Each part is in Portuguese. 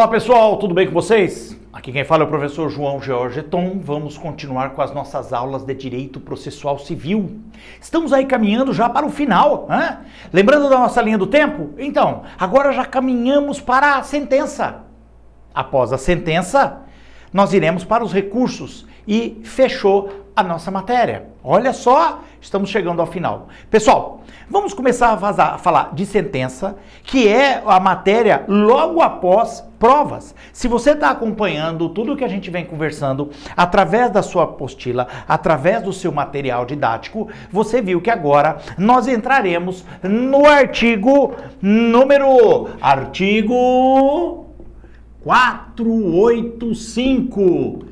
Olá pessoal, tudo bem com vocês? Aqui quem fala é o professor João Georgeton. Vamos continuar com as nossas aulas de Direito Processual Civil. Estamos aí caminhando já para o final, né? Lembrando da nossa linha do tempo? Então, agora já caminhamos para a sentença. Após a sentença, nós iremos para os recursos e fechou a nossa matéria. Olha só, estamos chegando ao final. Pessoal, vamos começar a falar de sentença, que é a matéria logo após provas. Se você está acompanhando tudo que a gente vem conversando através da sua apostila, através do seu material didático, você viu que agora nós entraremos no artigo 485.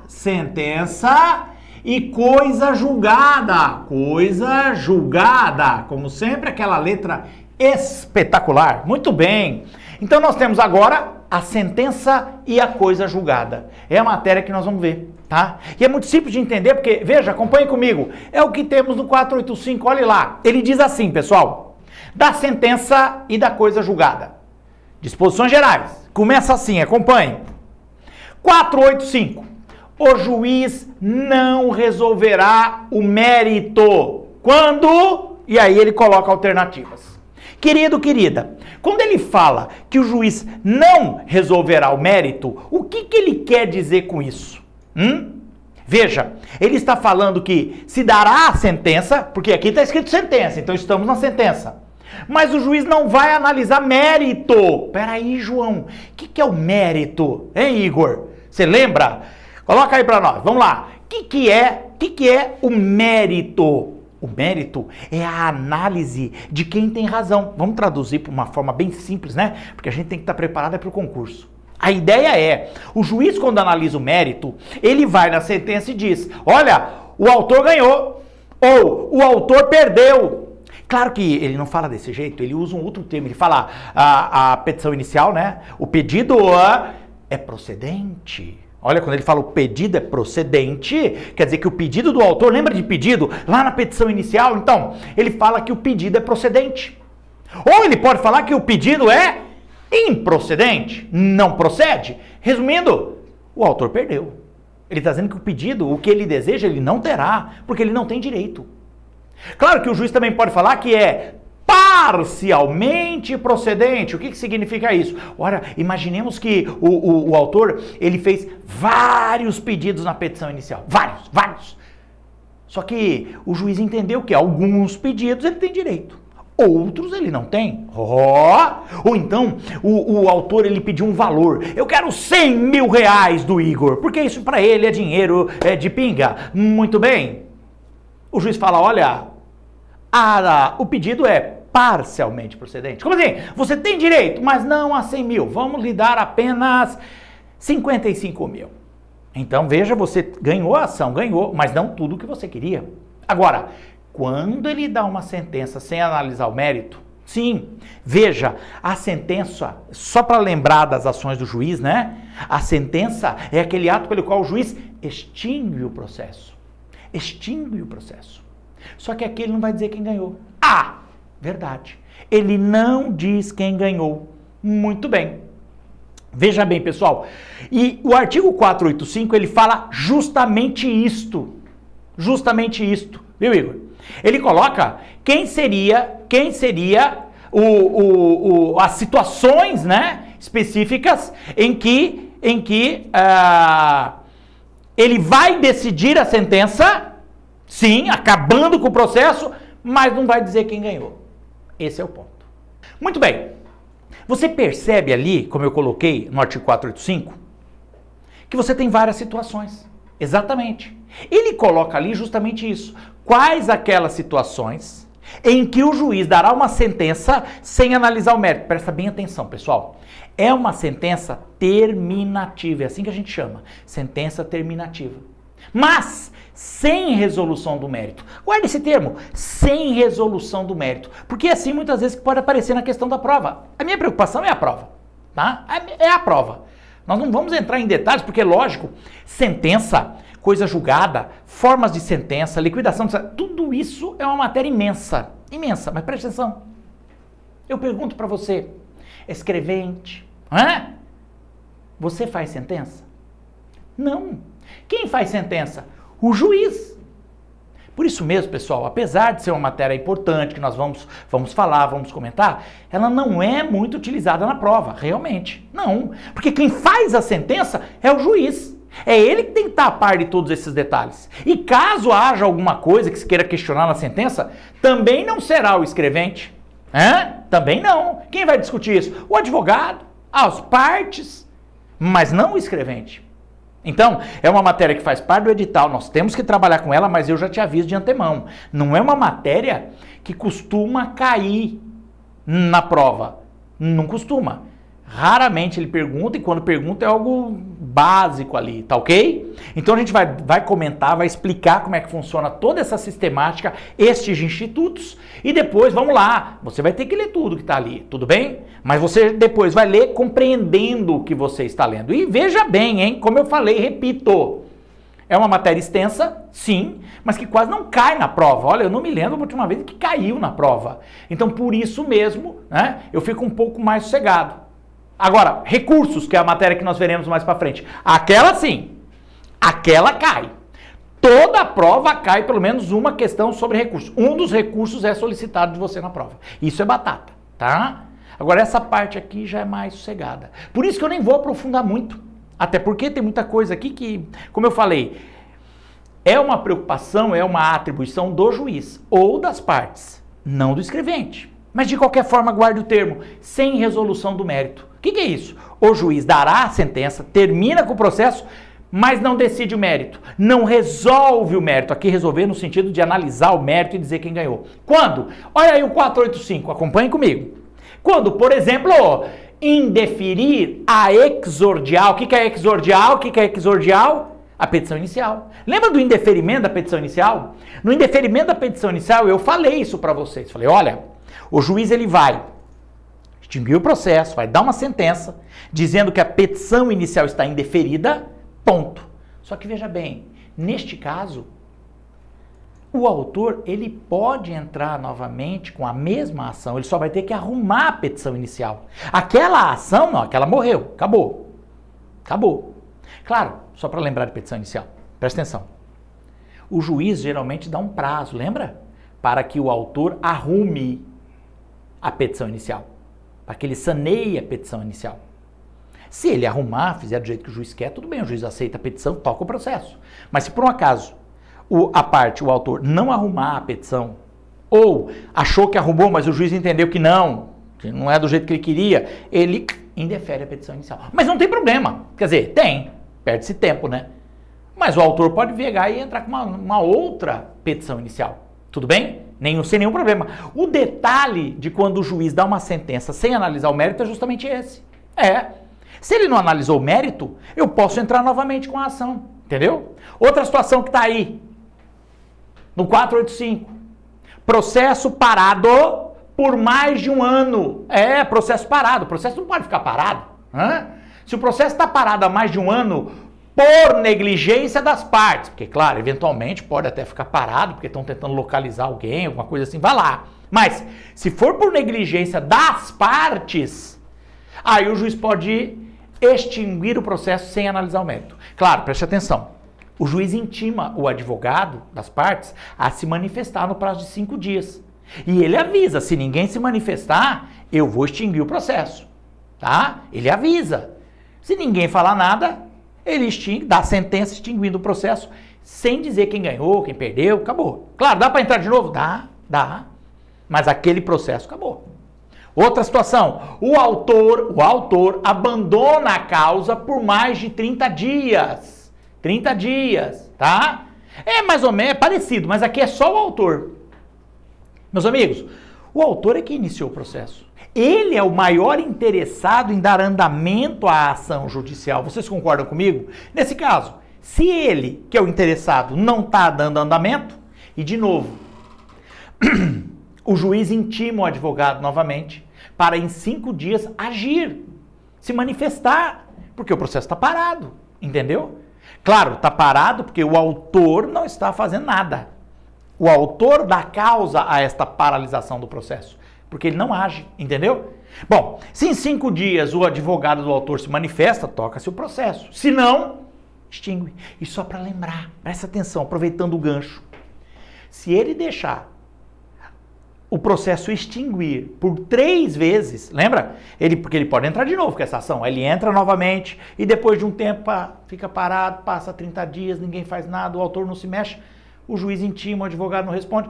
Sentença e coisa julgada. Coisa julgada. Como sempre, aquela letra espetacular. Muito bem. Então nós temos agora a sentença e a coisa julgada. É a matéria que nós vamos ver, tá? E é muito simples de entender, porque, veja, acompanhe comigo. É o que temos no 485, olhe lá. Ele diz assim, pessoal, da sentença e da coisa julgada. Disposições gerais. Começa assim, acompanhe. 485. O juiz não resolverá o mérito. Quando? E aí ele coloca alternativas. Querido, querida, quando ele fala que o juiz não resolverá o mérito, o que ele quer dizer com isso? Veja, ele está falando que se dará a sentença, porque aqui está escrito sentença, então estamos na sentença. Mas o juiz não vai analisar mérito. Peraí, João, o que é o mérito? Hein, Igor? Você lembra? Coloca aí para nós, vamos lá. O que é o mérito? O mérito é a análise de quem tem razão. Vamos traduzir para uma forma bem simples, né? Porque a gente tem que estar preparado para o concurso. A ideia é, o juiz quando analisa o mérito, ele vai na sentença e diz, olha, o autor ganhou, ou o autor perdeu. Claro que ele não fala desse jeito, ele usa um outro termo, ele fala a petição inicial, né? O pedido é procedente. Olha, quando ele fala o pedido é procedente, quer dizer que o pedido do autor, lembra de pedido? Lá na petição inicial, então, ele fala que o pedido é procedente. Ou ele pode falar que o pedido é improcedente, não procede. Resumindo, o autor perdeu. Ele está dizendo que o pedido, o que ele deseja, ele não terá, porque ele não tem direito. Claro que o juiz também pode falar que é parcialmente procedente. O que significa isso? Ora, imaginemos que o autor, ele fez vários pedidos na petição inicial. Vários. Só que o juiz entendeu que alguns pedidos ele tem direito. Outros ele não tem. Ou então, o autor ele pediu um valor. Eu quero 100 mil reais do Igor, porque isso para ele é dinheiro de pinga. Muito bem. O juiz fala, olha, o pedido é parcialmente procedente. Como assim? Você tem direito, mas não a 100 mil. Vamos lhe dar apenas 55 mil. Então, veja, você ganhou a ação, mas não tudo o que você queria. Agora, quando ele dá uma sentença sem analisar o mérito, sim, veja, a sentença, só para lembrar das ações do juiz, né? A sentença é aquele ato pelo qual o juiz extingue o processo. Extingue o processo. Só que aqui ele não vai dizer quem ganhou. Verdade. Ele não diz quem ganhou. Muito bem. Veja bem, pessoal. E o artigo 485, ele fala justamente isto. Justamente isto. Viu, Igor? Ele coloca quem seria as situações, né, específicas em que ele vai decidir a sentença, sim, acabando com o processo, mas não vai dizer quem ganhou. Esse é o ponto. Muito bem. Você percebe ali, como eu coloquei no artigo 485, que você tem várias situações. Exatamente. Ele coloca ali justamente isso. Quais aquelas situações em que o juiz dará uma sentença sem analisar o mérito? Presta bem atenção, pessoal. É uma sentença terminativa, é assim que a gente chama, sentença terminativa. Mas sem resolução do mérito. Guarde esse termo, sem resolução do mérito, porque assim muitas vezes pode aparecer na questão da prova. A minha preocupação é a prova, tá? É a prova. Nós não vamos entrar em detalhes, porque lógico, sentença, coisa julgada, formas de sentença, liquidação de sentença, tudo isso é uma matéria imensa, mas preste atenção. Eu pergunto para você, escrevente, não é? Você faz sentença? Não. Quem faz sentença? O juiz. Por isso mesmo, pessoal, apesar de ser uma matéria importante, que nós vamos falar, vamos comentar, ela não é muito utilizada na prova, realmente. Não. Porque quem faz a sentença é o juiz. É ele que tem que estar a par de todos esses detalhes. E caso haja alguma coisa que se queira questionar na sentença, também não será o escrevente. Também não. Quem vai discutir isso? O advogado, as partes, mas não o escrevente. Então, é uma matéria que faz parte do edital, nós temos que trabalhar com ela, mas eu já te aviso de antemão. Não é uma matéria que costuma cair na prova. Não costuma. Raramente ele pergunta, e quando pergunta é algo básico ali, tá ok? Então a gente vai comentar, vai explicar como é que funciona toda essa sistemática, estes institutos, e depois, vamos lá, você vai ter que ler tudo que está ali, tudo bem? Mas você depois vai ler compreendendo o que você está lendo. E veja bem, hein, como eu falei, repito, é uma matéria extensa, sim, mas que quase não cai na prova. Olha, eu não me lembro a última vez que caiu na prova. Então, por isso mesmo, né, eu fico um pouco mais sossegado. Agora, recursos, que é a matéria que nós veremos mais para frente. Aquela sim, aquela cai. Toda a prova cai pelo menos uma questão sobre recursos. Um dos recursos é solicitado de você na prova. Isso é batata, tá? Agora, essa parte aqui já é mais sossegada. Por isso que eu nem vou aprofundar muito. Até porque tem muita coisa aqui que, como eu falei, é uma preocupação, é uma atribuição do juiz ou das partes, não do escrevente. Mas de qualquer forma, guarde o termo, sem resolução do mérito. O que é isso? O juiz dará a sentença, termina com o processo, mas não decide o mérito. Não resolve o mérito. Aqui resolver no sentido de analisar o mérito e dizer quem ganhou. Quando? Olha aí o 485, acompanhe comigo. Quando, por exemplo, indeferir a exordial. O que é exordial? O que é exordial? A petição inicial. Lembra do indeferimento da petição inicial? No indeferimento da petição inicial, eu falei isso para vocês. Falei, olha, o juiz ele vai extinguir o processo, vai dar uma sentença dizendo que a petição inicial está indeferida, ponto. Só que veja bem, neste caso, o autor ele pode entrar novamente com a mesma ação, ele só vai ter que arrumar a petição inicial. Aquela ação, não, aquela morreu, acabou. Acabou. Claro, só para lembrar de petição inicial, presta atenção. O juiz geralmente dá um prazo, lembra? Para que o autor arrume a petição inicial. Para que ele saneie a petição inicial. Se ele arrumar, fizer do jeito que o juiz quer, tudo bem, o juiz aceita a petição, toca o processo. Mas se por um acaso o autor, não arrumar a petição, ou achou que arrumou, mas o juiz entendeu que não é do jeito que ele queria, ele indefere a petição inicial. Mas não tem problema, quer dizer, perde-se tempo, né? Mas o autor pode pegar e entrar com uma outra petição inicial, tudo bem? Sem nenhum problema. O detalhe de quando o juiz dá uma sentença sem analisar o mérito é justamente esse. Se ele não analisou o mérito, eu posso entrar novamente com a ação, entendeu? Outra situação que está aí, no 485, processo parado por mais de um ano. Processo parado, o processo não pode ficar parado. Se o processo está parado há mais de um ano, por negligência das partes, porque, claro, eventualmente pode até ficar parado, porque estão tentando localizar alguém, alguma coisa assim, vai lá. Mas, se for por negligência das partes, aí o juiz pode extinguir o processo sem analisar o mérito. Claro, preste atenção, o juiz intima o advogado das partes a se manifestar no prazo de 5 dias. E ele avisa, se ninguém se manifestar, eu vou extinguir o processo, tá? Ele avisa. Se ninguém falar nada, ele extingue, dá a sentença extinguindo o processo, sem dizer quem ganhou, quem perdeu, acabou. Claro, dá para entrar de novo? Dá. Mas aquele processo acabou. Outra situação, o autor abandona a causa por mais de 30 dias. 30 dias, tá? É mais ou menos, é parecido, mas aqui é só o autor. Meus amigos, o autor é que iniciou o processo. Ele é o maior interessado em dar andamento à ação judicial. Vocês concordam comigo? Nesse caso, se ele, que é o interessado, não está dando andamento, e de novo, o juiz intima o advogado novamente para em 5 dias agir, se manifestar, porque o processo está parado, entendeu? Claro, está parado porque o autor não está fazendo nada. O autor dá causa a esta paralisação do processo. Porque ele não age, entendeu? Bom, se em 5 dias o advogado do autor se manifesta, toca-se o processo. Se não, extingue. E só para lembrar, presta atenção, aproveitando o gancho. Se ele deixar o processo extinguir por 3 vezes, lembra? Porque ele pode entrar de novo com essa ação. Ele entra novamente e depois de um tempo fica parado, passa 30 dias, ninguém faz nada, o autor não se mexe, o juiz intima, o advogado não responde,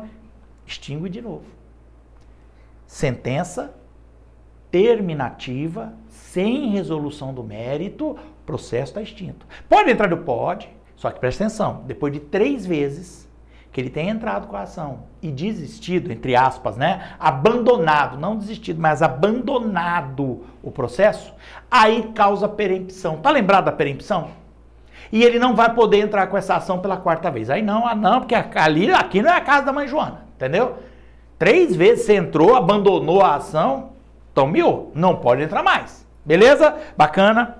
extingue de novo. Sentença terminativa, sem resolução do mérito, o processo está extinto. Pode entrar? Pode, só que presta atenção, depois de 3 vezes que ele tem entrado com a ação e desistido, entre aspas, né? Abandonado, não desistido, mas abandonado o processo, aí causa perempção. Tá lembrado da perempção? E ele não vai poder entrar com essa ação pela 4ª vez. Aí não, porque aqui não é a casa da mãe Joana, entendeu? 3 vezes você entrou, abandonou a ação, então miou, não pode entrar mais. Beleza? Bacana.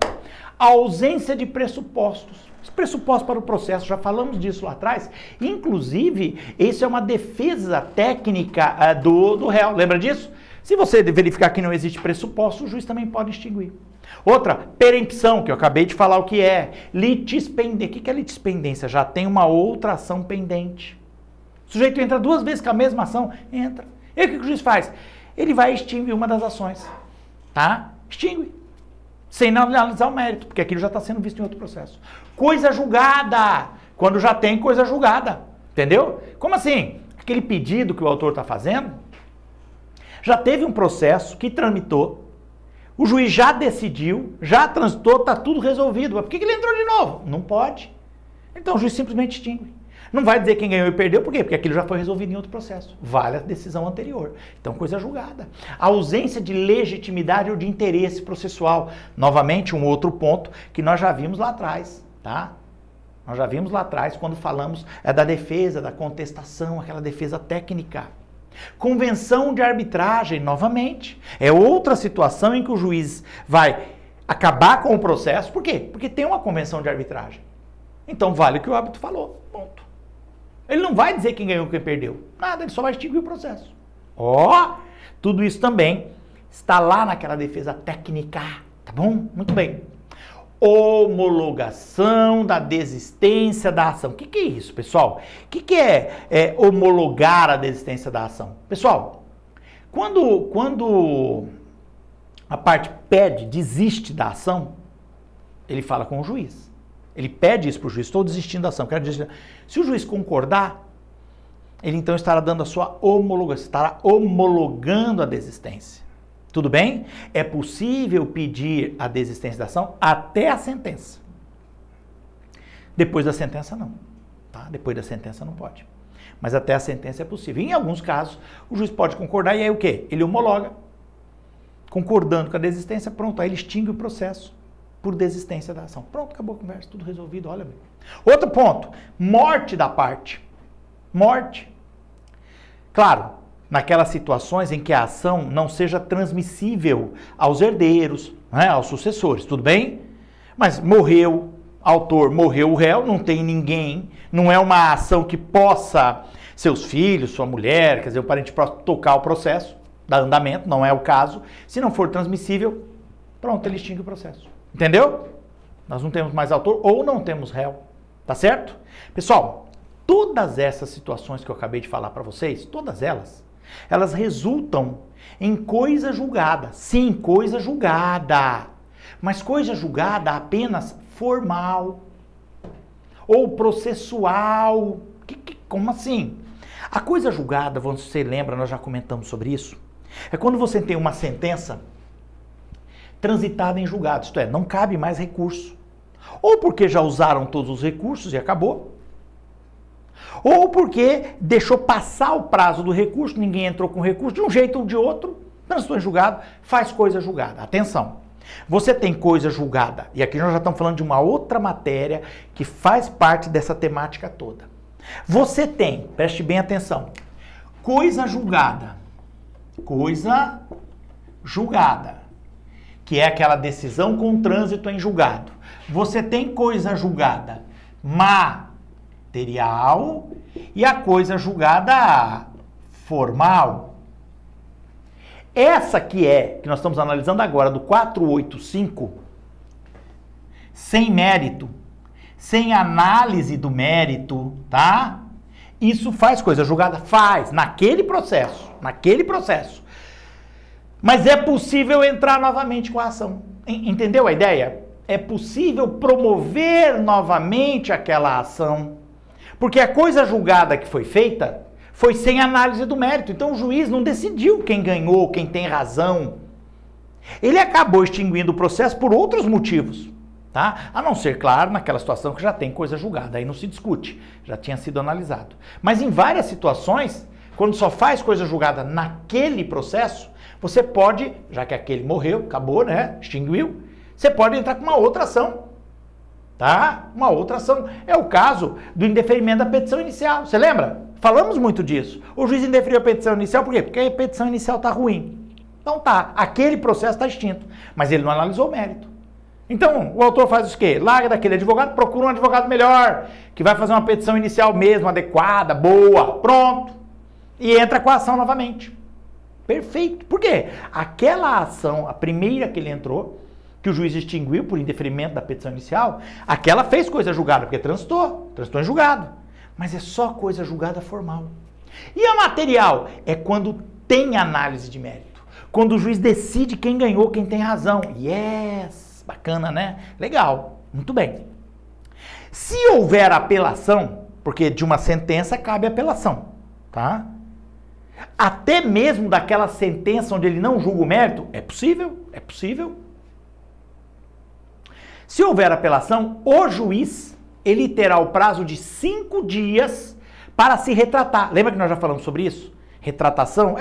A ausência de pressupostos. Os pressupostos para o processo, já falamos disso lá atrás. Inclusive, isso é uma defesa técnica do réu. Lembra disso? Se você verificar que não existe pressuposto, o juiz também pode extinguir. Outra, perempção, que eu acabei de falar o que é. Litispendência. O que é litispendência? Já tem uma outra ação pendente. O sujeito entra 2 vezes com a mesma ação, entra. E o que o juiz faz? Ele vai extinguir uma das ações. Tá? Extingue. Sem analisar o mérito, porque aquilo já está sendo visto em outro processo. Coisa julgada, quando já tem coisa julgada, entendeu? Como assim? Aquele pedido que o autor está fazendo, já teve um processo que tramitou, o juiz já decidiu, já transitou, está tudo resolvido. Mas por que ele entrou de novo? Não pode. Então o juiz simplesmente extingue. Não vai dizer quem ganhou e perdeu, por quê? Porque aquilo já foi resolvido em outro processo. Vale a decisão anterior. Então, coisa julgada. A ausência de legitimidade ou de interesse processual. Novamente, um outro ponto que nós já vimos lá atrás, tá? Nós já vimos lá atrás quando falamos da defesa, da contestação, aquela defesa técnica. Convenção de arbitragem, novamente. É outra situação em que o juiz vai acabar com o processo. Por quê? Porque tem uma convenção de arbitragem. Então, vale o que o árbitro falou. Ponto. Ele não vai dizer quem ganhou e quem perdeu. Nada, ele só vai extinguir o processo. Tudo isso também está lá naquela defesa técnica, tá bom? Muito bem. Homologação da desistência da ação. O que é isso, pessoal? O que é homologar a desistência da ação? Pessoal, quando a parte desiste da ação, ele fala com o juiz. Ele pede isso para o juiz, estou desistindo da ação, quero desistir. Se o juiz concordar, ele então estará dando a sua homologação, estará homologando a desistência. Tudo bem? É possível pedir a desistência da ação até a sentença. Depois da sentença não. Tá? Depois da sentença não pode. Mas até a sentença é possível. Em alguns casos, o juiz pode concordar e aí o quê? Ele homologa. Concordando com a desistência, pronto, aí ele extingue o processo por desistência da ação. Pronto, acabou a conversa, tudo resolvido, olha bem. Outro ponto, morte da parte. Morte. Claro, naquelas situações em que a ação não seja transmissível aos herdeiros, né, aos sucessores, tudo bem? Mas morreu autor, morreu o réu, não tem ninguém, não é uma ação que possa seus filhos, sua mulher, quer dizer, o parente próximo tocar o processo, dar andamento, não é o caso. Se não for transmissível, pronto, ele extingue o processo. Entendeu? Nós não temos mais autor ou não temos réu, tá certo? Pessoal, todas essas situações que eu acabei de falar para vocês, todas elas resultam em coisa julgada. Sim, coisa julgada. Mas coisa julgada apenas formal ou processual. Como assim? A coisa julgada, você lembra, nós já comentamos sobre isso, é quando você tem uma sentença transitada em julgado, isto é, não cabe mais recurso. Ou porque já usaram todos os recursos e acabou, ou porque deixou passar o prazo do recurso, ninguém entrou com recurso, de um jeito ou de outro, transitou em julgado, faz coisa julgada. Atenção, você tem coisa julgada, e aqui nós já estamos falando de uma outra matéria que faz parte dessa temática toda. Você tem, preste bem atenção, coisa julgada, que é aquela decisão com trânsito em julgado. Você tem coisa julgada material e a coisa julgada formal. Essa que nós estamos analisando agora, do 485, sem mérito, sem análise do mérito, tá? Isso faz coisa julgada? Faz, naquele processo. Mas é possível entrar novamente com a ação. Entendeu a ideia? É possível promover novamente aquela ação. Porque a coisa julgada que foi feita foi sem análise do mérito. Então o juiz não decidiu quem ganhou, quem tem razão. Ele acabou extinguindo o processo por outros motivos. Tá? A não ser, claro, naquela situação que já tem coisa julgada, aí não se discute, já tinha sido analisado. Mas em várias situações, quando só faz coisa julgada naquele processo, você pode, já que aquele morreu, acabou, né, extinguiu, você pode entrar com uma outra ação, tá? Uma outra ação. É o caso do indeferimento da petição inicial, você lembra? Falamos muito disso. O juiz indeferiu a petição inicial, por quê? Porque a petição inicial está ruim. Então tá, aquele processo está extinto, mas ele não analisou o mérito. Então, o autor faz o quê? Larga daquele advogado, procura um advogado melhor, que vai fazer uma petição inicial mesmo, adequada, boa, pronto. E entra com a ação novamente. Perfeito. Por quê? Aquela ação, a primeira que ele entrou, que o juiz extinguiu por indeferimento da petição inicial, aquela fez coisa julgada, porque transitou em julgado. Mas é só coisa julgada formal. E a material? É quando tem análise de mérito. Quando o juiz decide quem ganhou, quem tem razão. Yes! Bacana, né? Legal. Muito bem. Se houver apelação, porque de uma sentença cabe apelação, tá? Até mesmo daquela sentença onde ele não julga o mérito, é possível, é possível. Se houver apelação, o juiz, ele terá o prazo de 5 dias para se retratar. Lembra que nós já falamos sobre isso? Retratação?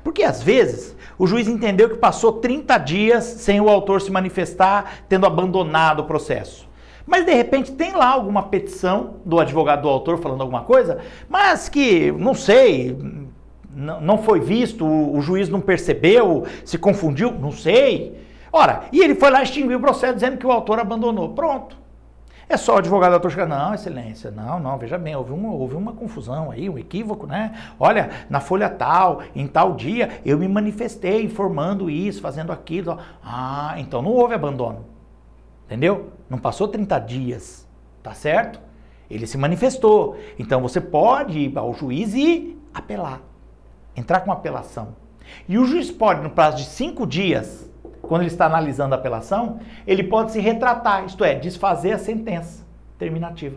Porque às vezes o juiz entendeu que passou 30 dias sem o autor se manifestar, tendo abandonado o processo. Mas de repente tem lá alguma petição do advogado do autor falando alguma coisa, mas que, não sei, não foi visto, o juiz não percebeu, se confundiu, não sei. Ora, e ele foi lá extinguir o processo dizendo que o autor abandonou. Pronto. É só o advogado do autor chegar, não, excelência, não, veja bem, houve uma confusão aí, um equívoco, né? Olha, na folha tal, em tal dia, eu me manifestei informando isso, fazendo aquilo. Ah, então não houve abandono, entendeu? Não passou 30 dias, tá certo? Ele se manifestou. Então você pode ir ao juiz e apelar, entrar com apelação. E o juiz pode, no prazo de 5 dias, quando ele está analisando a apelação, ele pode se retratar, isto é, desfazer a sentença terminativa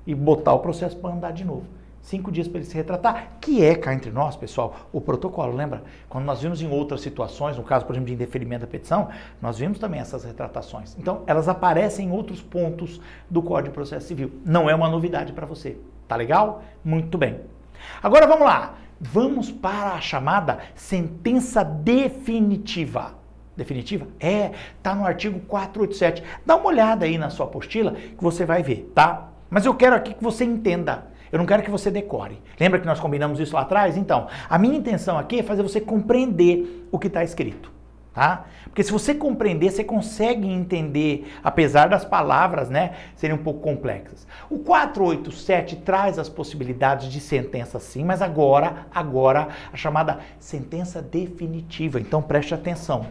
e botar o processo para andar de novo. 5 dias para ele se retratar, que é, cá entre nós, pessoal, o protocolo. Lembra? Quando nós vimos em outras situações, no caso, por exemplo, de indeferimento da petição, nós vimos também essas retratações. Então, elas aparecem em outros pontos do Código de Processo Civil. Não é uma novidade para você. Tá legal? Muito bem. Agora, vamos lá. Vamos para a chamada sentença definitiva. Definitiva? Tá no artigo 487. Dá uma olhada aí na sua apostila que você vai ver, tá? Mas eu quero aqui que você entenda. Eu não quero que você decore. Lembra que nós combinamos isso lá atrás? Então, a minha intenção aqui é fazer você compreender o que está escrito, tá? Porque se você compreender, você consegue entender, apesar das palavras, né, serem um pouco complexas. O 487 traz as possibilidades de sentença sim, mas agora a chamada sentença definitiva. Então, preste atenção.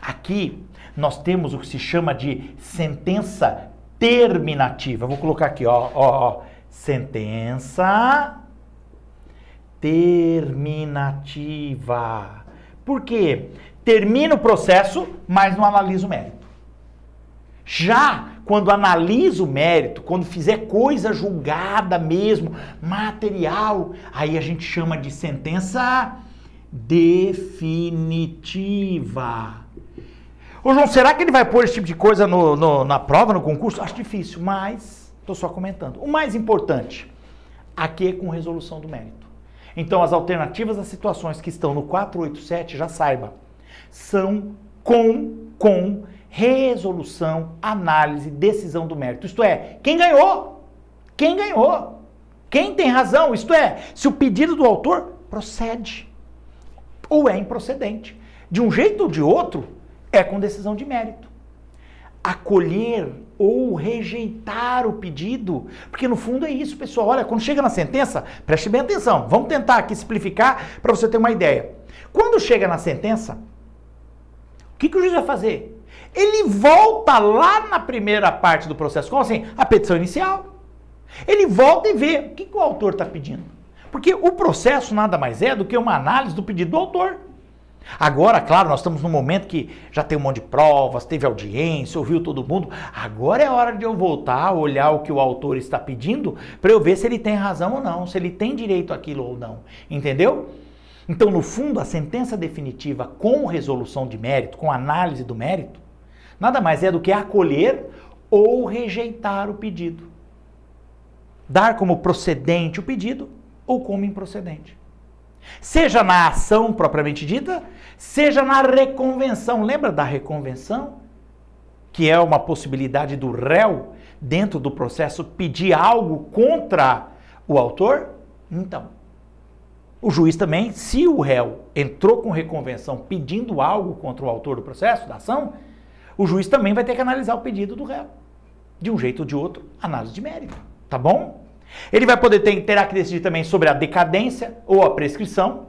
Aqui nós temos o que se chama de sentença terminativa. Eu vou colocar aqui, ó. Sentença terminativa. Por quê? Termina o processo, mas não analisa o mérito. Já quando analisa o mérito, quando fizer coisa julgada mesmo, material, aí a gente chama de sentença definitiva. Ô João, será que ele vai pôr esse tipo de coisa na prova, no concurso? Acho difícil, mas estou só comentando. O mais importante, aqui é com resolução do mérito. Então, as alternativas às situações que estão no 487, já saiba, são com resolução, análise, decisão do mérito. Isto é, quem ganhou? Quem ganhou? Quem tem razão? Isto é, se o pedido do autor procede ou é improcedente. De um jeito ou de outro, é com decisão de mérito. Acolher ou rejeitar o pedido, porque no fundo é isso, pessoal. Olha, quando chega na sentença, preste bem atenção. Vamos tentar aqui simplificar para você ter uma ideia. Quando chega na sentença, o que o juiz vai fazer? Ele volta lá na primeira parte do processo, como assim? A petição inicial. Ele volta e vê o que o autor está pedindo. Porque o processo nada mais é do que uma análise do pedido do autor. Agora, claro, nós estamos num momento que já tem um monte de provas, teve audiência, ouviu todo mundo. Agora é hora de eu voltar, olhar o que o autor está pedindo, para eu ver se ele tem razão ou não, se ele tem direito àquilo ou não. Entendeu? Então, no fundo, a sentença definitiva com resolução de mérito, com análise do mérito, nada mais é do que acolher ou rejeitar o pedido. Dar como procedente o pedido ou como improcedente. Seja na ação propriamente dita, seja na reconvenção. Lembra da reconvenção? Que é uma possibilidade do réu, dentro do processo, pedir algo contra o autor? Então, o juiz também, se o réu entrou com reconvenção pedindo algo contra o autor do processo, da ação, o juiz também vai ter que analisar o pedido do réu. De um jeito ou de outro, análise de mérito. Tá bom? Ele vai poder terá que decidir também sobre a decadência ou a prescrição,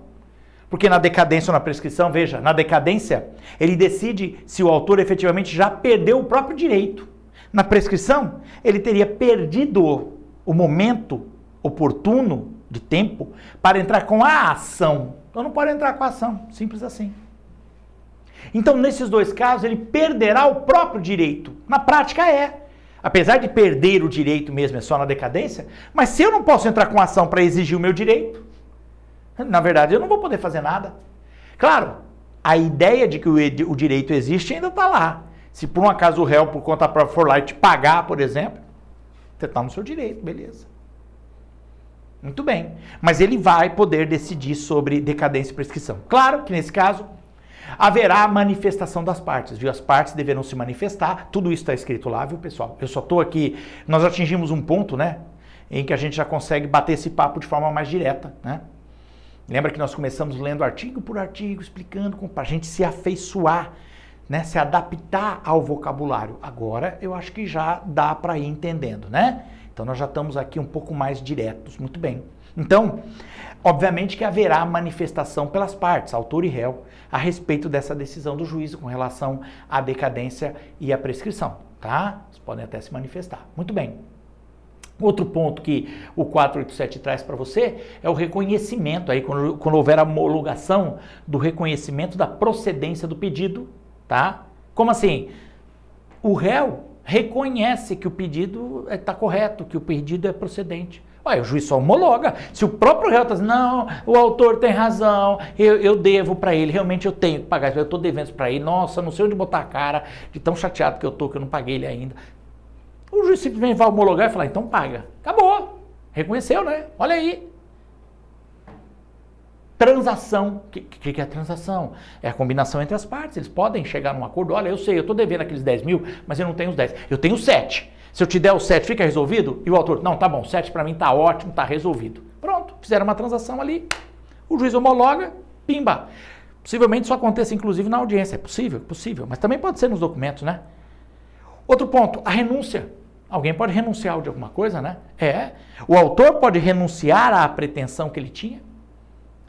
porque na decadência ou na prescrição, veja, na decadência, ele decide se o autor efetivamente já perdeu o próprio direito. Na prescrição, ele teria perdido o momento oportuno de tempo para entrar com a ação. Então não pode entrar com a ação, simples assim. Então, nesses dois casos, ele perderá o próprio direito. Na prática é. Apesar de perder o direito mesmo, é só na decadência, mas se eu não posso entrar com ação para exigir o meu direito, na verdade eu não vou poder fazer nada. Claro, a ideia de que o direito existe ainda está lá. Se por um acaso o réu, por conta própria, for lá e te pagar, por exemplo, você está no seu direito, beleza. Muito bem. Mas ele vai poder decidir sobre decadência e prescrição. Claro que nesse caso haverá manifestação das partes, viu? As partes deverão se manifestar, tudo isso está escrito lá, viu, pessoal? Eu só estou aqui, nós atingimos um ponto, né, em que a gente já consegue bater esse papo de forma mais direta, né? Lembra que nós começamos lendo artigo por artigo, explicando para a gente se afeiçoar, né, se adaptar ao vocabulário. Agora eu acho que já dá para ir entendendo, né? Então nós já estamos aqui um pouco mais diretos, muito bem. Então, obviamente que haverá manifestação pelas partes, autor e réu, a respeito dessa decisão do juízo com relação à decadência e à prescrição, tá? Vocês podem até se manifestar. Muito bem. Outro ponto que o 487 traz para você é o reconhecimento, aí quando houver a homologação do reconhecimento da procedência do pedido, tá? Como assim? O réu reconhece que o pedido está correto, que o pedido é procedente. Ué, o juiz só homologa. Se o próprio réu está dizendo, não, o autor tem razão, eu devo para ele, realmente eu tenho que pagar, eu estou devendo para ele, nossa, não sei onde botar a cara, de tão chateado que eu estou, que eu não paguei ele ainda. O juiz simplesmente vai homologar e falar, então paga. Acabou. Reconheceu, né? Olha aí. Transação. O que é a transação? É a combinação entre as partes. Eles podem chegar num acordo. Olha, eu sei, eu estou devendo aqueles 10 mil, mas eu não tenho os 10. Eu tenho 7. Se eu te der os 7, fica resolvido? E o autor, não, tá bom, 7 para mim tá ótimo, tá resolvido. Pronto, fizeram uma transação ali. O juiz homologa, pimba. Possivelmente isso aconteça, inclusive, na audiência. É possível, mas também pode ser nos documentos, né? Outro ponto, a renúncia. Alguém pode renunciar de alguma coisa, né? O autor pode renunciar à pretensão que ele tinha.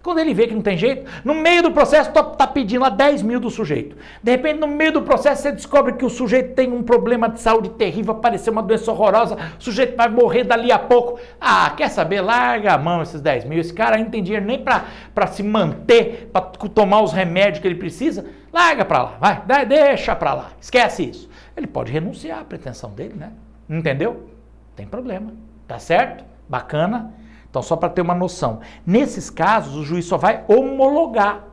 Quando ele vê que não tem jeito, no meio do processo tá pedindo lá 10 mil do sujeito. De repente, no meio do processo, você descobre que o sujeito tem um problema de saúde terrível, apareceu uma doença horrorosa, o sujeito vai morrer dali a pouco. Ah, quer saber? Larga a mão esses 10 mil. Esse cara não tem dinheiro nem para se manter, para tomar os remédios que ele precisa. Larga para lá, vai, deixa para lá, esquece isso. Ele pode renunciar à pretensão dele, né? Entendeu? Tem problema, tá certo? Bacana. Então, só para ter uma noção, nesses casos, o juiz só vai homologar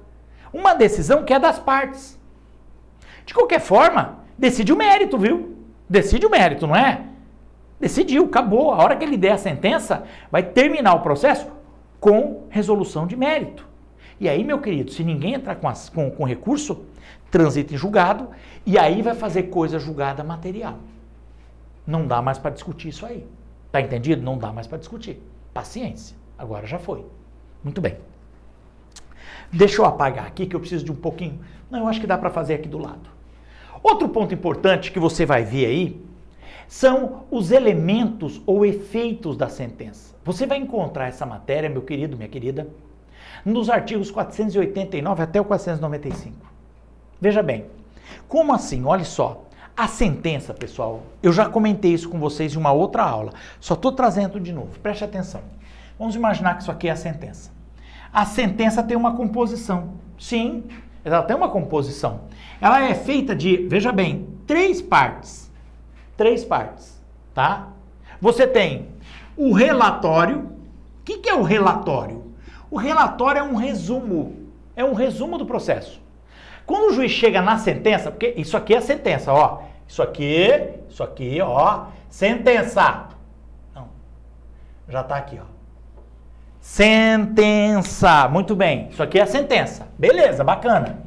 uma decisão que é das partes. De qualquer forma, decide o mérito, viu? Decide o mérito, não é? Decidiu, acabou. A hora que ele der a sentença, vai terminar o processo com resolução de mérito. E aí, meu querido, se ninguém entrar com recurso, transita em julgado e aí vai fazer coisa julgada material. Não dá mais para discutir isso aí. Tá entendido? Não dá mais para discutir. Paciência, agora já foi. Muito bem. Deixa eu apagar aqui que eu preciso de um pouquinho. Não, eu acho que dá para fazer aqui do lado. Outro ponto importante que você vai ver aí são os elementos ou efeitos da sentença. Você vai encontrar essa matéria, meu querido, minha querida, nos artigos 489 até o 495. Veja bem, como assim? Olha só, a sentença, pessoal, eu já comentei isso com vocês em uma outra aula, só estou trazendo de novo, preste atenção. Vamos imaginar que isso aqui é a sentença. A sentença tem uma composição, sim, ela tem uma composição. Ela é feita de, veja bem, três partes, tá? Você tem o relatório. O que é o relatório? O relatório é um resumo do processo. Quando o juiz chega na sentença, porque isso aqui é a sentença, ó, isso aqui, ó, sentença. Não, já tá aqui, ó. Sentença, muito bem, isso aqui é a sentença, beleza, bacana.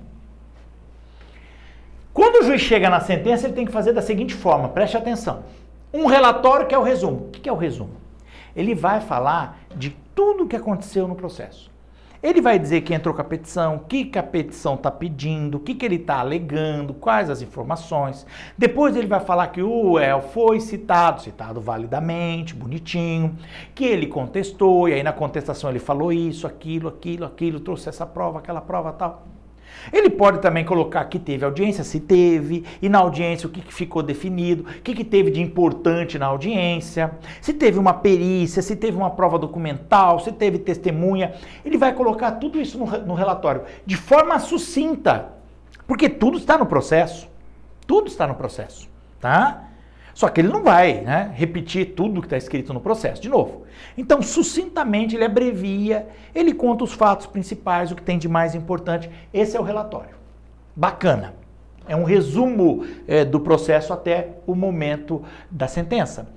Quando o juiz chega na sentença, ele tem que fazer da seguinte forma, preste atenção. Um relatório que é o resumo. O que é o resumo? Ele vai falar de tudo o que aconteceu no processo. Ele vai dizer que entrou com a petição, o que a petição está pedindo, o que ele está alegando, quais as informações. Depois ele vai falar que o réu foi citado validamente, bonitinho, que ele contestou, e aí na contestação ele falou isso, aquilo, trouxe essa prova, aquela prova, tal. Ele pode também colocar que teve audiência, se teve, e na audiência o que ficou definido, o que teve de importante na audiência, se teve uma perícia, se teve uma prova documental, se teve testemunha. Ele vai colocar tudo isso no relatório, de forma sucinta, porque tudo está no processo, tá? Só que ele não vai, né, repetir tudo que está escrito no processo, de novo. Então, sucintamente, ele abrevia, ele conta os fatos principais, o que tem de mais importante. Esse é o relatório. Bacana. É um resumo do processo até o momento da sentença.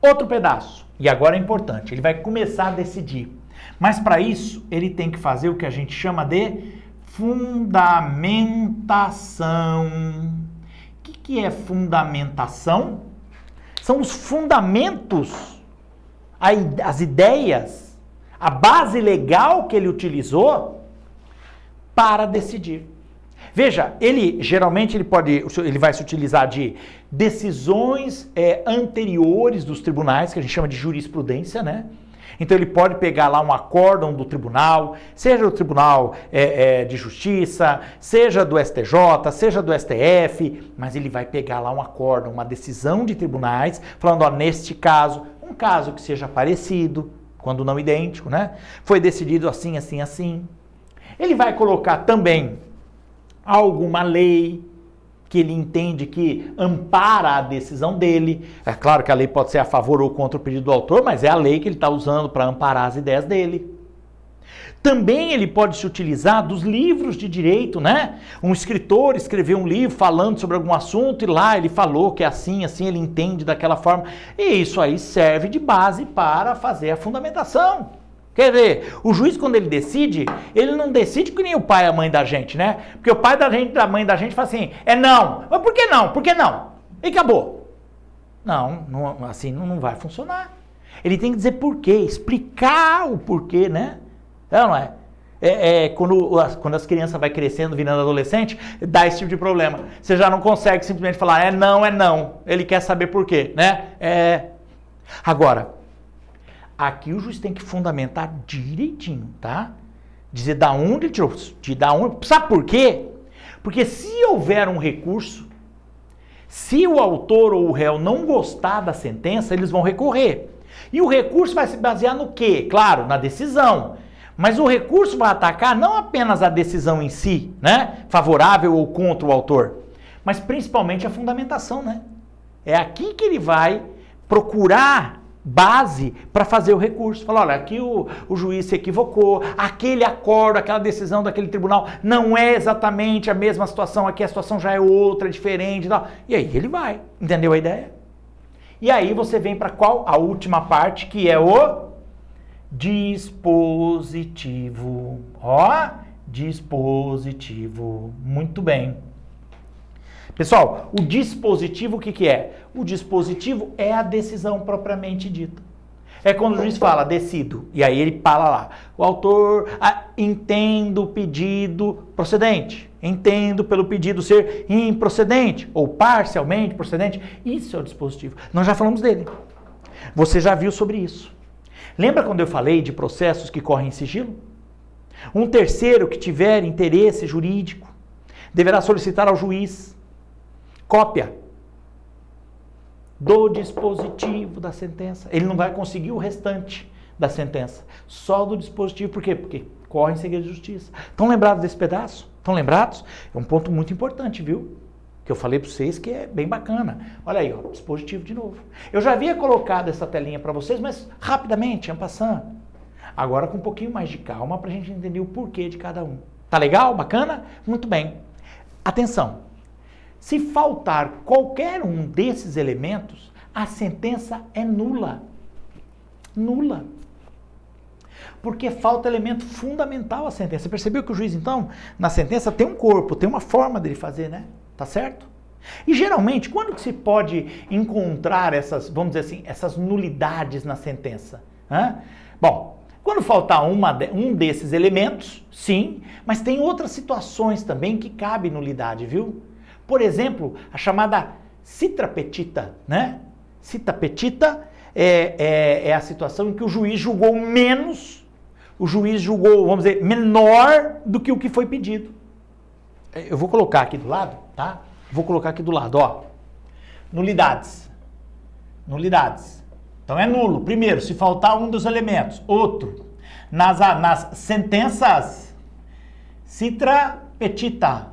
Outro pedaço, e agora é importante, ele vai começar a decidir. Mas para isso, ele tem que fazer o que a gente chama de fundamentação. O que é fundamentação? São os fundamentos, as ideias, a base legal que ele utilizou para decidir. Veja, geralmente ele vai se utilizar de decisões anteriores dos tribunais, que a gente chama de jurisprudência, né? Então ele pode pegar lá um acórdão do tribunal, seja do Tribunal de Justiça, seja do STJ, seja do STF, mas ele vai pegar lá um acórdão, uma decisão de tribunais, falando, ó, neste caso, um caso que seja parecido, quando não idêntico, né? Foi decidido assim, assim, assim. Ele vai colocar também alguma lei que ele entende que ampara a decisão dele. É claro que a lei pode ser a favor ou contra o pedido do autor, mas é a lei que ele está usando para amparar as ideias dele. Também ele pode se utilizar dos livros de direito, né? Um escritor escreveu um livro falando sobre algum assunto e lá ele falou que é assim, assim, ele entende daquela forma. E isso aí serve de base para fazer a fundamentação. Quer dizer, o juiz quando ele decide, ele não decide que nem o pai e a mãe da gente, né? Porque o pai da gente, da mãe da gente fala assim, é não. Mas por que não? Por que não? E acabou. Não, assim não vai funcionar. Ele tem que dizer por quê, explicar o porquê, né? Não é? Quando as crianças vão crescendo, virando adolescente, dá esse tipo de problema. Você já não consegue simplesmente falar, é não. Ele quer saber por quê, né? Agora, aqui o juiz tem que fundamentar direitinho, tá? Dizer da onde ele tirou, sabe por quê? Porque se houver um recurso, se o autor ou o réu não gostar da sentença, eles vão recorrer. E o recurso vai se basear no quê? Claro, na decisão. Mas o recurso vai atacar não apenas a decisão em si, né? Favorável ou contra o autor, mas principalmente a fundamentação, né? É aqui que ele vai procurar base para fazer o recurso. Fala, olha, aqui o juiz se equivocou, aquele acordo, aquela decisão daquele tribunal não é exatamente a mesma situação, aqui a situação já é outra, diferente e tal. E aí ele vai, entendeu a ideia? E aí você vem para qual? A última parte, que é o dispositivo. Ó, dispositivo. Muito bem. Pessoal, o dispositivo o que é? O dispositivo é a decisão propriamente dita. É quando o juiz fala, decido, e aí ele fala lá, o autor entendo o pedido procedente, entendo pelo pedido ser improcedente, ou parcialmente procedente, isso é o dispositivo. Nós já falamos dele. Você já viu sobre isso. Lembra quando eu falei de processos que correm em sigilo? Um terceiro que tiver interesse jurídico deverá solicitar ao juiz cópia do dispositivo da sentença. Ele não vai conseguir o restante da sentença, só do dispositivo. Por quê? Porque corre em segredo de justiça. Estão lembrados desse pedaço? Estão lembrados? É um ponto muito importante, viu? Que eu falei para vocês que é bem bacana. Olha aí, ó, dispositivo de novo. Eu já havia colocado essa telinha para vocês, mas rapidamente, en passant. Agora com um pouquinho mais de calma para a gente entender o porquê de cada um. Tá legal? Bacana? Muito bem. Atenção. Se faltar qualquer um desses elementos, a sentença é nula. Nula. Porque falta elemento fundamental à sentença. Você percebeu que o juiz, então, na sentença tem um corpo, tem uma forma dele fazer, né? Tá certo? E geralmente, quando que se pode encontrar essas, vamos dizer assim, essas nulidades na sentença? Bom, quando faltar um desses elementos, sim, mas tem outras situações também que cabe nulidade, viu? Por exemplo, a chamada citra petita, né? Citra petita é a situação em que o juiz julgou menos, o juiz julgou, vamos dizer, menor do que o que foi pedido. Eu vou colocar aqui do lado, tá? Vou colocar aqui do lado, ó. Nulidades. Nulidades. Então é nulo. Primeiro, se faltar um dos elementos. Outro, nas sentenças citra petita.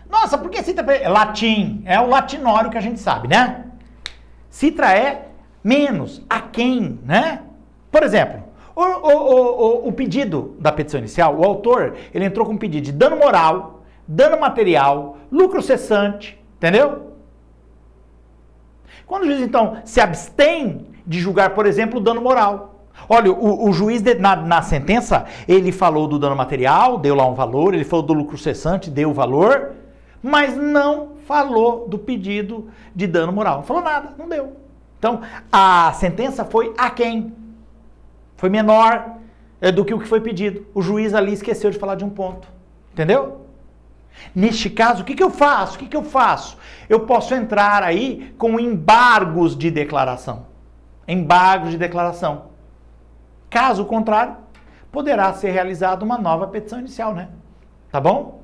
Nossa, por que citra petita? Latim. É o latinório que a gente sabe, né? Citra é menos, aquém, né? Por exemplo, o pedido da petição inicial, o autor, ele entrou com um pedido de dano moral, dano material, lucro cessante, entendeu? Quando o juiz, então, se abstém de julgar, por exemplo, o dano moral. Olha, o juiz, na sentença, ele falou do dano material, deu lá um valor, ele falou do lucro cessante, deu o valor, mas não falou do pedido de dano moral. Não falou nada, não deu. Então, a sentença foi aquém. Foi menor do que o que foi pedido. O juiz ali esqueceu de falar de um ponto. Entendeu? Neste caso, o que eu faço? O que eu faço? Eu posso entrar aí com embargos de declaração. Embargos de declaração. Caso contrário, poderá ser realizada uma nova petição inicial, né? Tá bom?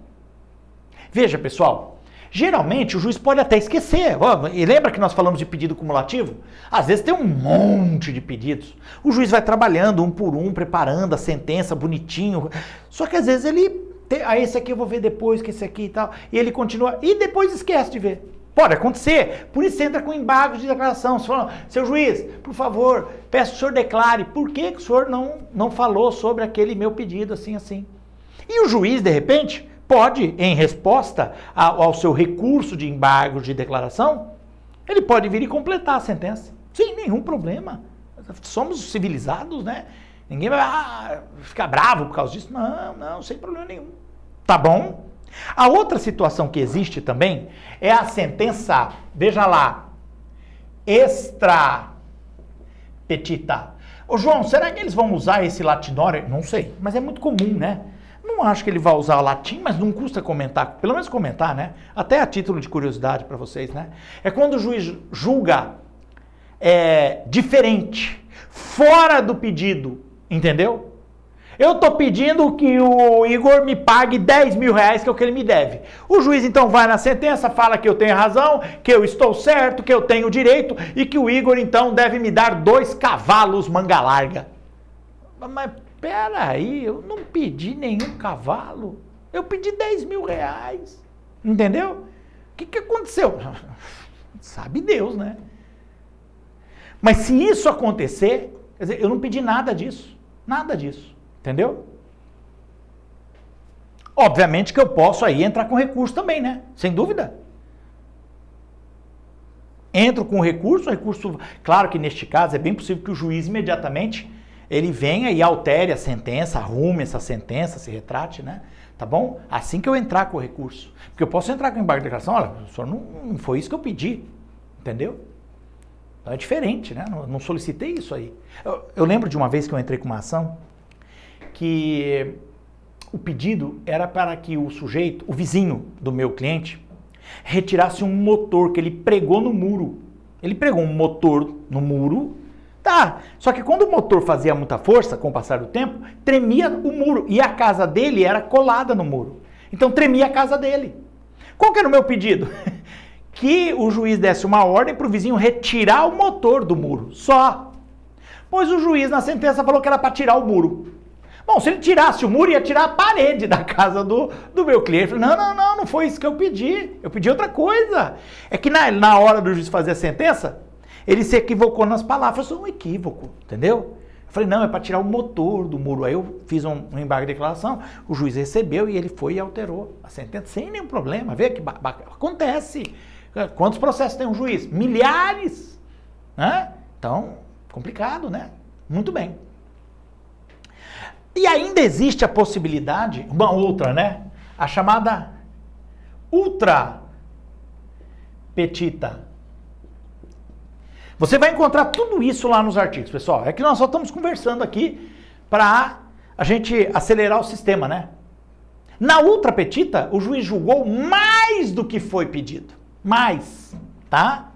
Veja, pessoal, geralmente o juiz pode até esquecer. E lembra que nós falamos de pedido cumulativo? Às vezes tem um monte de pedidos. O juiz vai trabalhando um por um, preparando a sentença bonitinho. Só que às vezes ele... esse aqui eu vou ver depois, que esse aqui e tal. E ele continua, e depois esquece de ver. Pode acontecer. Por isso você entra com embargos de declaração. Você fala, seu juiz, por favor, peço que o senhor declare. Por que o senhor não falou sobre aquele meu pedido assim, assim? E o juiz, de repente, pode, em resposta ao seu recurso de embargos de declaração, ele pode vir e completar a sentença. Sem nenhum problema. Somos civilizados, né? Ninguém vai ficar bravo por causa disso. Não, sem problema nenhum. Tá bom? A outra situação que existe também é a sentença, veja lá, extra petita. Ô João, será que eles vão usar esse latinório? Não sei, mas é muito comum, né? Não acho que ele vai usar o latim, mas não custa comentar, pelo menos comentar, né? Até a título de curiosidade para vocês, né? É quando o juiz julga diferente, fora do pedido, entendeu? Eu tô pedindo que o Igor me pague 10 mil reais, que é o que ele me deve. O juiz então vai na sentença, fala que eu tenho razão, que eu estou certo, que eu tenho direito e que o Igor então deve me dar 2 cavalos manga larga. Mas peraí, eu não pedi nenhum cavalo. Eu pedi 10 mil reais. Entendeu? O que aconteceu? Sabe Deus, né? Mas se isso acontecer, quer dizer, eu não pedi nada disso. Nada disso. Entendeu? Obviamente que eu posso aí entrar com recurso também, né? Sem dúvida. Entro com recurso, claro que neste caso é bem possível que o juiz imediatamente ele venha e altere a sentença, arrume essa sentença, se retrate, né? Tá bom? Assim que eu entrar com o recurso. Porque eu posso entrar com embargo de declaração, olha, o senhor não foi isso que eu pedi, entendeu? Então é diferente, né? Não solicitei isso aí. Eu lembro de uma vez que eu entrei com uma ação que o pedido era para que o sujeito, o vizinho do meu cliente, retirasse um motor que ele pregou no muro. Ele pregou um motor no muro, Tá, só que quando o motor fazia muita força, com o passar do tempo, tremia o muro. E a casa dele era colada no muro. Então tremia a casa dele. Qual que era o meu pedido? Que o juiz desse uma ordem para o vizinho retirar o motor do muro. Só. Pois o juiz na sentença falou que era para tirar o muro. Bom, se ele tirasse o muro, ia tirar a parede da casa do meu cliente. Eu falei, não foi isso que eu pedi. Eu pedi outra coisa. É que na hora do juiz fazer a sentença, ele se equivocou nas palavras. Foi um equívoco, entendeu? Eu falei, não, é para tirar o motor do muro. Aí eu fiz um embargo de declaração, o juiz recebeu e ele foi e alterou a sentença sem nenhum problema. Vê que acontece. Quantos processos tem um juiz? Milhares. Né? Então, complicado, né? Muito bem. E ainda existe a possibilidade, uma outra, né? A chamada ultra petita. Você vai encontrar tudo isso lá nos artigos, pessoal. É que nós só estamos conversando aqui para a gente acelerar o sistema, né? Na ultra petita, o juiz julgou mais do que foi pedido. Mais, tá?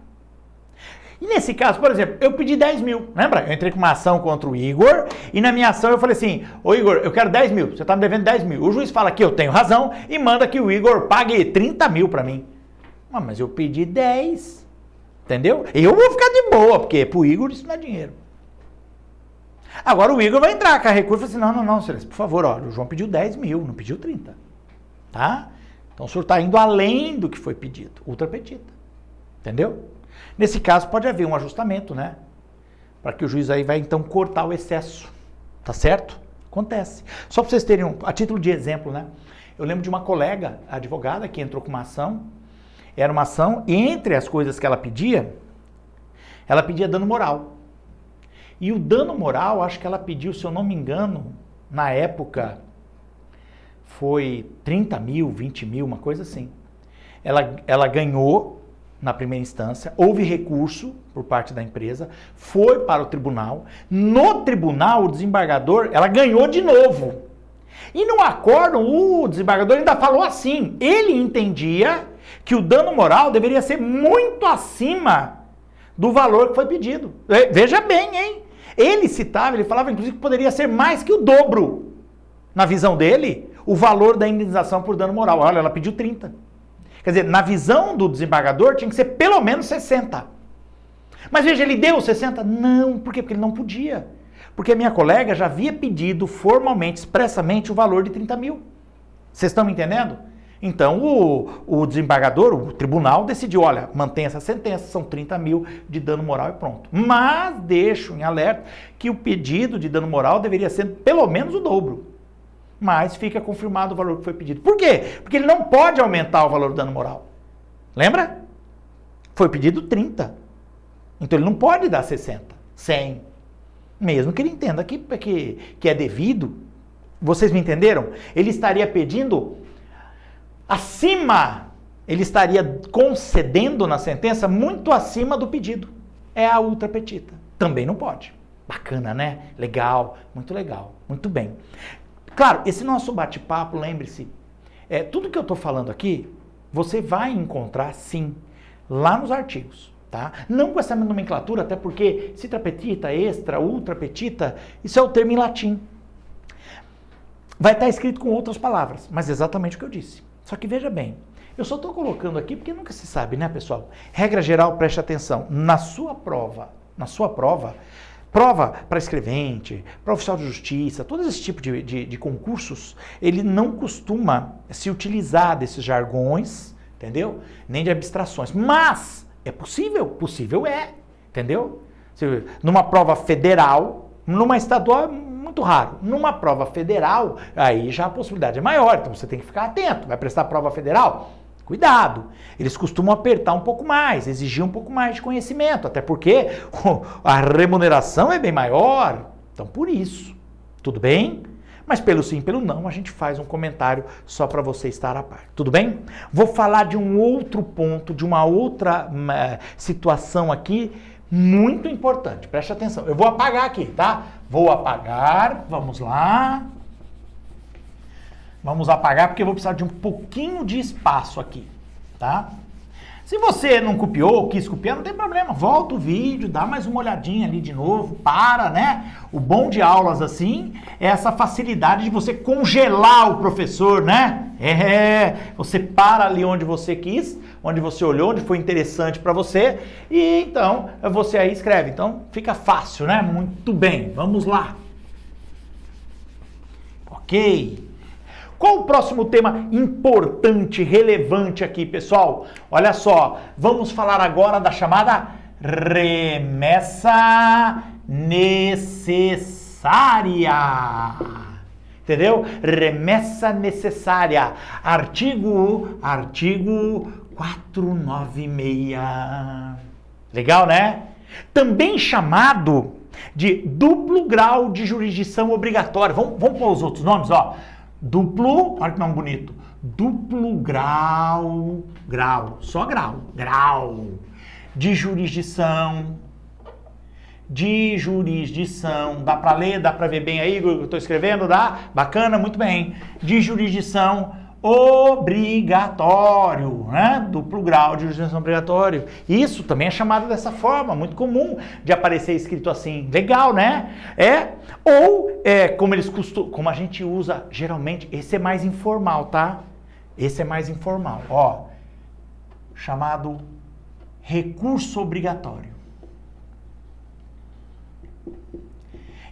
E nesse caso, por exemplo, eu pedi 10 mil, lembra? Eu entrei com uma ação contra o Igor e na minha ação eu falei assim, ô Igor, eu quero 10 mil, você tá me devendo 10 mil. O juiz fala que eu tenho razão e manda que o Igor pague 30 mil pra mim. Mas eu pedi 10, entendeu? Eu vou ficar de boa, porque pro Igor isso não é dinheiro. Agora o Igor vai entrar com a recurso e falar assim, não, Celeste, por favor, ó, o João pediu 10 mil, não pediu 30, tá? Então o senhor tá indo além do que foi pedido, ultra petita, entendeu? Nesse caso, pode haver um ajustamento, né? Para que o juiz aí vai, então, cortar o excesso. Tá certo? Acontece. Só para vocês terem a título de exemplo, né? Eu lembro de uma colega advogada que entrou com uma ação. Era uma ação, e entre as coisas que ela pedia dano moral. E o dano moral, acho que ela pediu, se eu não me engano, na época, foi 30 mil, 20 mil, uma coisa assim. Ela ganhou na primeira instância, houve recurso por parte da empresa, foi para o tribunal. No tribunal, o desembargador, ela ganhou de novo. E no acórdão, o desembargador ainda falou assim, ele entendia que o dano moral deveria ser muito acima do valor que foi pedido. Veja bem, hein? Ele falava inclusive que poderia ser mais que o dobro, na visão dele, o valor da indenização por dano moral. Olha, ela pediu 30. Quer dizer, na visão do desembargador tinha que ser pelo menos 60. Mas veja, ele deu 60? Não, por quê? Porque ele não podia. Porque a minha colega já havia pedido formalmente, expressamente, o valor de 30 mil. Vocês estão me entendendo? Então o desembargador, o tribunal, decidiu, olha, mantém essa sentença, são 30 mil de dano moral e pronto. Mas deixo em alerta que o pedido de dano moral deveria ser pelo menos o dobro. Mas fica confirmado o valor que foi pedido. Por quê? Porque ele não pode aumentar o valor do dano moral. Lembra? Foi pedido 30. Então ele não pode dar 60, 100. Mesmo que ele entenda que é devido. Vocês me entenderam? Ele estaria pedindo acima, ele estaria concedendo na sentença muito acima do pedido. É a ultra petita. Também não pode. Bacana, né? Legal, muito bem. Claro, esse nosso bate-papo, lembre-se, tudo que eu estou falando aqui, você vai encontrar, sim, lá nos artigos, tá? Não com essa nomenclatura, até porque citra petita, extra, ultra petita, isso é o termo em latim. Vai estar escrito com outras palavras, mas exatamente o que eu disse. Só que veja bem, eu só estou colocando aqui porque nunca se sabe, né, pessoal? Regra geral, preste atenção, na sua prova, prova para escrevente, para oficial de justiça, todo esse tipo de concursos, ele não costuma se utilizar desses jargões, entendeu? Nem de abstrações. Mas é possível é, entendeu? Numa prova federal, numa estadual é muito raro. Numa prova federal, aí já a possibilidade é maior, então você tem que ficar atento. Vai prestar prova federal? Cuidado, eles costumam apertar um pouco mais, exigir um pouco mais de conhecimento, até porque a remuneração é bem maior, então por isso, tudo bem? Mas pelo sim, pelo não, a gente faz um comentário só para você estar a par, tudo bem? Vou falar de um outro ponto, de uma outra situação aqui, muito importante, preste atenção, eu vou apagar aqui, tá? Vou apagar, vamos lá. Vamos apagar porque eu vou precisar de um pouquinho de espaço aqui, tá? Se você não copiou, quis copiar, não tem problema. Volta o vídeo, dá mais uma olhadinha ali de novo, para, né? O bom de aulas assim é essa facilidade de você congelar o professor, né? Você para ali onde você quis, onde você olhou, onde foi interessante para você, e então você aí escreve. Então fica fácil, né? Muito bem, vamos lá. Ok. Qual o próximo tema importante, relevante aqui, pessoal? Olha só, vamos falar agora da chamada remessa necessária. Entendeu? Remessa necessária. Artigo 496. Legal, né? Também chamado de duplo grau de jurisdição obrigatória. Vamos pôr os outros nomes, ó. Duplo, olha que nome bonito, duplo grau, só grau de jurisdição, dá pra ler, dá pra ver bem aí, eu tô escrevendo, dá? Bacana, muito bem, de jurisdição obrigatório, né? Duplo grau de jurisdição obrigatório. Isso também é chamado dessa forma, muito comum de aparecer escrito assim. Legal, né? Como a gente usa geralmente, esse é mais informal, tá? Esse é mais informal, ó. Chamado recurso obrigatório.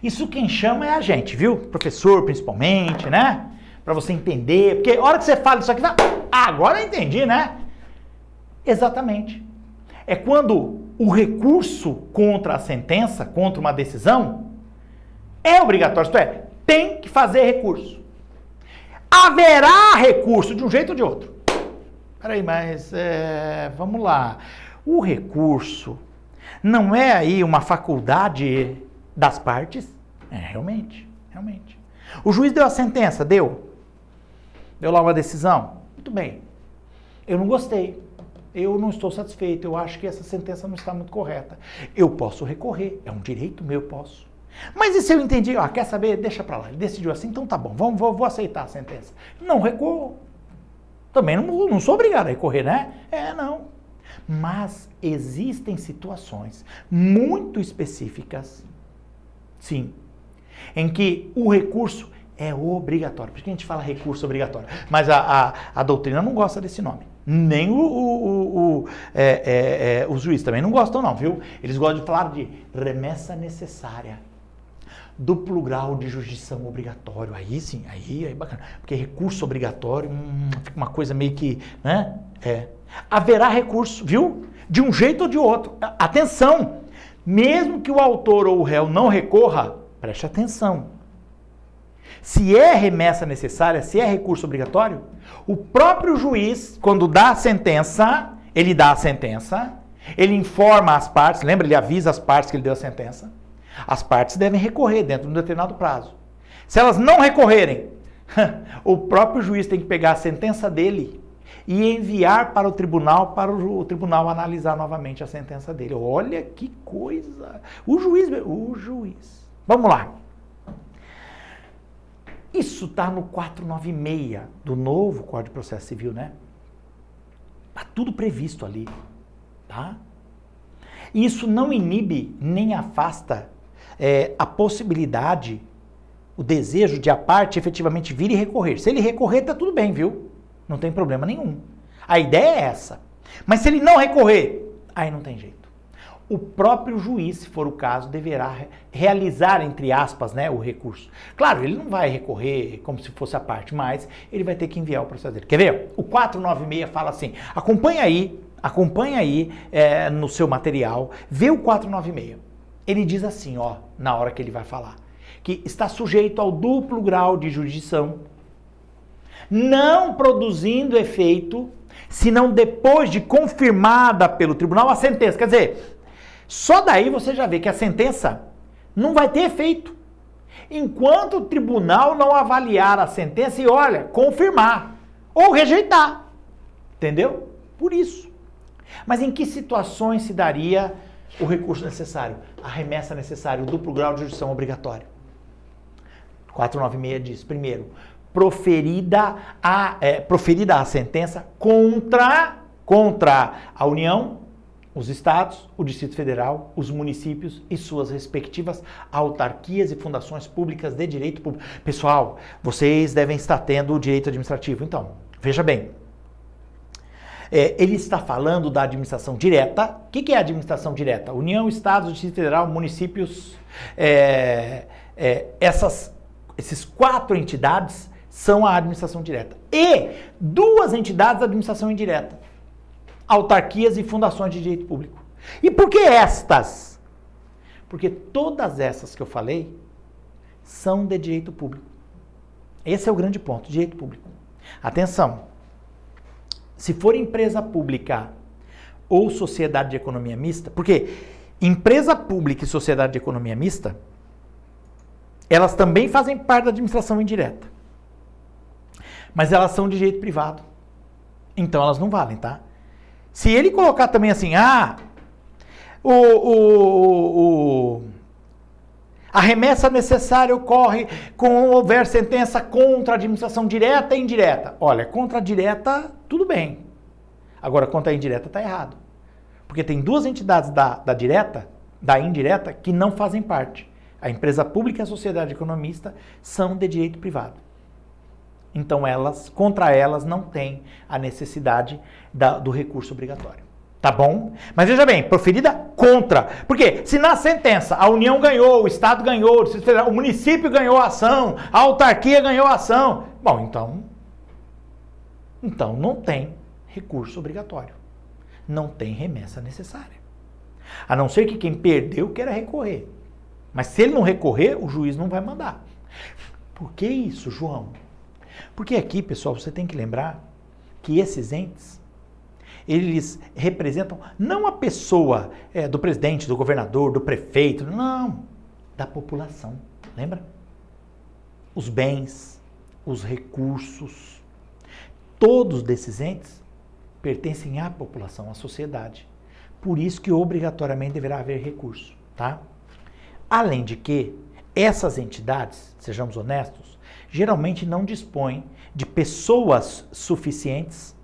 Isso quem chama é a gente, viu? Professor, principalmente, né? Para você entender, porque a hora que você fala isso aqui, agora eu entendi, né? Exatamente. É quando o recurso contra a sentença, contra uma decisão, é obrigatório, isto é, tem que fazer recurso. Haverá recurso de um jeito ou de outro. Peraí, mas vamos lá. O recurso não é aí uma faculdade das partes? Realmente. O juiz deu a sentença, deu lá uma decisão? Muito bem. Eu não gostei. Eu não estou satisfeito. Eu acho que essa sentença não está muito correta. Eu posso recorrer. É um direito meu, posso. Mas e se eu entendi? Quer saber? Deixa pra lá. Ele decidiu assim, então tá bom. Vou aceitar a sentença. Não recorro. Também não sou obrigado a recorrer, né? Não. Mas existem situações muito específicas, sim, em que o recurso é obrigatório. Por que a gente fala recurso obrigatório? Mas a doutrina não gosta desse nome. Nem os juízes também não gostam não, viu? Eles gostam de falar de remessa necessária. Duplo grau de jurisdição obrigatório. Aí sim, aí bacana. Porque recurso obrigatório, fica uma coisa meio que, né? Haverá recurso, viu? De um jeito ou de outro. Atenção! Mesmo que o autor ou o réu não recorra, preste atenção. Se é remessa necessária, se é recurso obrigatório, o próprio juiz, quando dá a sentença, ele informa as partes, lembra? Ele avisa as partes que ele deu a sentença. As partes devem recorrer dentro de um determinado prazo. Se elas não recorrerem, o próprio juiz tem que pegar a sentença dele e enviar para o tribunal analisar novamente a sentença dele. Olha que coisa! O juiz. Vamos lá. Isso está no 496 do novo Código de Processo Civil, né? Está tudo previsto ali, tá? Isso não inibe nem afasta a possibilidade, o desejo de a parte efetivamente vir e recorrer. Se ele recorrer, tá tudo bem, viu? Não tem problema nenhum. A ideia é essa. Mas se ele não recorrer, aí não tem jeito. O próprio juiz, se for o caso, deverá realizar, entre aspas, né, o recurso. Claro, ele não vai recorrer como se fosse a parte, mas ele vai ter que enviar o processo dele. Quer ver? O 496 fala assim, acompanha aí no seu material, vê o 496. Ele diz assim, ó, na hora que ele vai falar, que está sujeito ao duplo grau de jurisdição, não produzindo efeito, senão depois de confirmada pelo tribunal a sentença. Quer dizer, só daí você já vê que a sentença não vai ter efeito, enquanto o tribunal não avaliar a sentença e, olha, confirmar ou rejeitar. Entendeu? Por isso. Mas em que situações se daria o recurso necessário, a remessa necessária, o duplo grau de jurisdição obrigatório? 496 diz, primeiro, proferida a sentença contra contra a União, os estados, o Distrito Federal, os municípios e suas respectivas autarquias e fundações públicas de direito público. Pessoal, vocês devem estar tendo o direito administrativo. Então, veja bem. Ele está falando da administração direta. O que é a administração direta? União, estados, Distrito Federal, municípios. Esses 4 entidades são a administração direta. E 2 entidades da administração indireta. Autarquias e fundações de direito público. E por que estas? Porque todas essas que eu falei são de direito público. Esse é o grande ponto, direito público. Atenção, se for empresa pública ou sociedade de economia mista, porque empresa pública e sociedade de economia mista, elas também fazem parte da administração indireta. Mas elas são de direito privado. Então elas não valem, tá? Se ele colocar também assim, a remessa necessária ocorre quando houver sentença contra a administração direta e indireta. Olha, contra a direta, tudo bem. Agora, contra a indireta está errado. Porque tem 2 entidades da indireta, que não fazem parte. A empresa pública e a sociedade economista são de direito privado. Então, contra elas não tem a necessidade do recurso obrigatório. Tá bom? Mas veja bem, proferida contra. Porque se na sentença a União ganhou, o Estado ganhou, o município ganhou a ação, a autarquia ganhou a ação. Bom, então não tem recurso obrigatório. Não tem remessa necessária. A não ser que quem perdeu queira recorrer. Mas se ele não recorrer, o juiz não vai mandar. Por que isso, João? Porque aqui, pessoal, você tem que lembrar que esses entes, eles representam não a pessoa do presidente, do governador, do prefeito, não, da população. Lembra? Os bens, os recursos, todos desses entes pertencem à população, à sociedade. Por isso que obrigatoriamente deverá haver recurso, tá? Além de que essas entidades, sejamos honestos, geralmente não dispõem de pessoas suficientes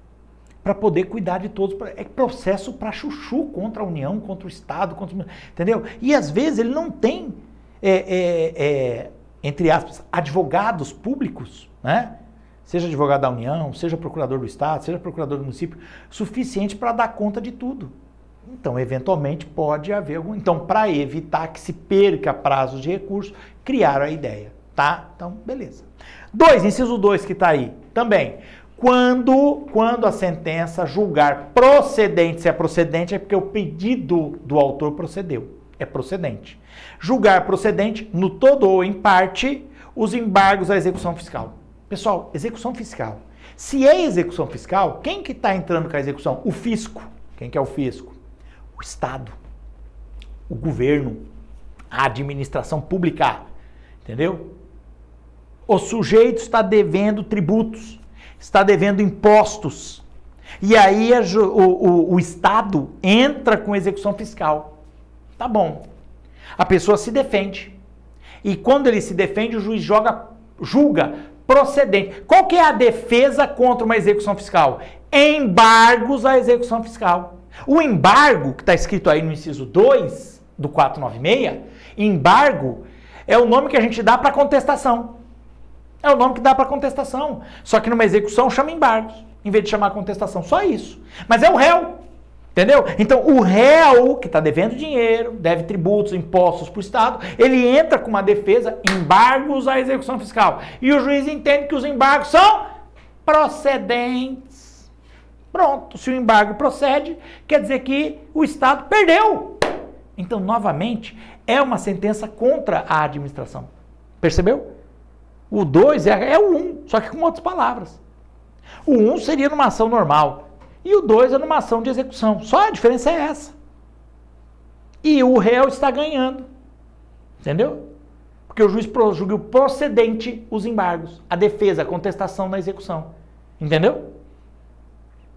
para poder cuidar de todos. É processo para chuchu contra a União, contra o Estado, entendeu? E às vezes ele não tem, entre aspas, advogados públicos, né? Seja advogado da União, seja procurador do Estado, seja procurador do município, suficiente para dar conta de tudo. Então, eventualmente, pode haver algum... Então, para evitar que se perca prazos de recurso, criaram a ideia, tá? Então, beleza. 2, inciso 2 que está aí, também. Quando a sentença julgar procedente, se é procedente é porque o pedido do autor procedeu, é procedente. Julgar procedente, no todo ou em parte, os embargos à execução fiscal. Pessoal, execução fiscal. Se é execução fiscal, quem que está entrando com a execução? O fisco. Quem que é o fisco? O Estado, o governo, a administração pública, entendeu? O sujeito está devendo tributos, está devendo impostos, e aí o Estado entra com execução fiscal. Tá bom. A pessoa se defende, e quando ele se defende, o juiz julga procedente. Qual que é a defesa contra uma execução fiscal? Embargos à execução fiscal. O embargo, que está escrito aí no inciso 2 do 496, embargo é o nome que a gente dá para contestação. É o nome que dá para contestação. Só que numa execução chama embargos, em vez de chamar contestação. Só isso. Mas é o réu. Entendeu? Então, o réu, que está devendo dinheiro, deve tributos, impostos para o Estado, ele entra com uma defesa, embargos à execução fiscal. E o juiz entende que os embargos são procedentes. Pronto, se o embargo procede, quer dizer que o Estado perdeu. Então, novamente, é uma sentença contra a administração. Percebeu? O 2 é o 1, só que com outras palavras. O 1 seria numa ação normal e o 2 é numa ação de execução. Só a diferença é essa. E o réu está ganhando. Entendeu? Porque o juiz julgou procedente os embargos, a defesa, a contestação da execução. Entendeu?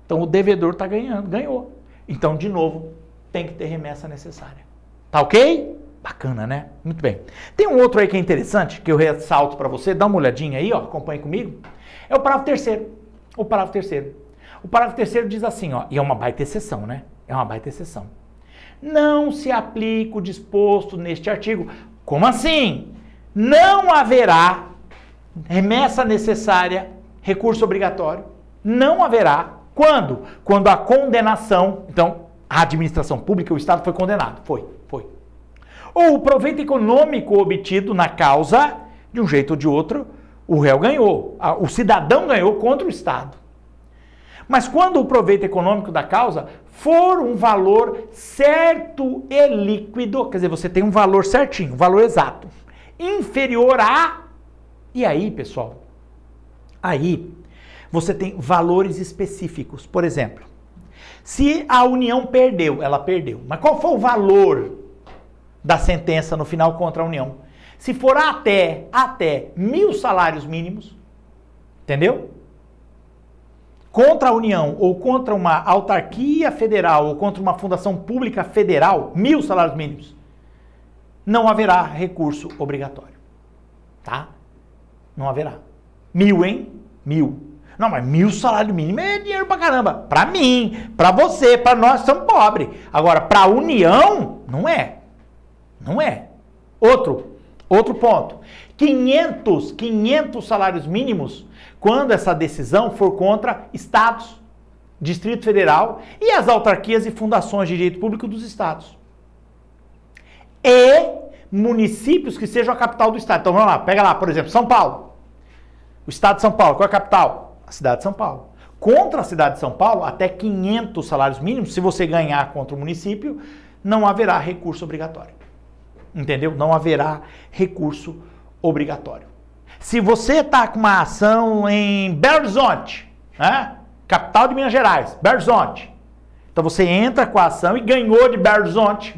Então, o devedor está ganhando, ganhou. Então, de novo, tem que ter remessa necessária. Tá ok? Bacana, né? Muito bem. Tem um outro aí que é interessante, que eu ressalto para você, dá uma olhadinha aí, ó, acompanhe comigo. É o parágrafo 3º. O parágrafo 3º. O parágrafo terceiro diz assim, ó, e é uma baita exceção, né? É uma baita exceção. Não se aplica o disposto neste artigo. Como assim? Não haverá remessa necessária, recurso obrigatório. Não haverá. Quando? Quando a condenação, então, a administração pública, o Estado foi condenado. Foi. Ou o proveito econômico obtido na causa, de um jeito ou de outro, o réu ganhou. O cidadão ganhou contra o Estado. Mas quando o proveito econômico da causa for um valor certo e líquido, quer dizer, você tem um valor certinho, um valor exato, inferior a... E aí, pessoal, aí você tem valores específicos. Por exemplo, se a União perdeu, ela perdeu. Mas qual foi o valor da sentença no final contra a União? Se for até 1.000 salários mínimos, entendeu? Contra a União ou contra uma autarquia federal ou contra uma fundação pública federal, 1.000 salários mínimos, não haverá recurso obrigatório, tá? Não haverá. 1.000, hein? 1.000. Não, mas 1.000 salário mínimo é dinheiro pra caramba. Pra mim, pra você, pra nós que somos pobres. Agora, pra União, não é. Não é. Outro ponto. 500 salários mínimos quando essa decisão for contra estados, Distrito Federal e as autarquias e fundações de direito público dos estados. E municípios que sejam a capital do estado. Então vamos lá, pega lá, por exemplo, São Paulo. O estado de São Paulo, qual é a capital? A cidade de São Paulo. Contra a cidade de São Paulo, até 500 salários mínimos, se você ganhar contra o município, não haverá recurso obrigatório. Entendeu? Não haverá recurso obrigatório. Se você está com uma ação em Belo Horizonte, né? Capital de Minas Gerais, Belo Horizonte. Então você entra com a ação e ganhou de Belo Horizonte,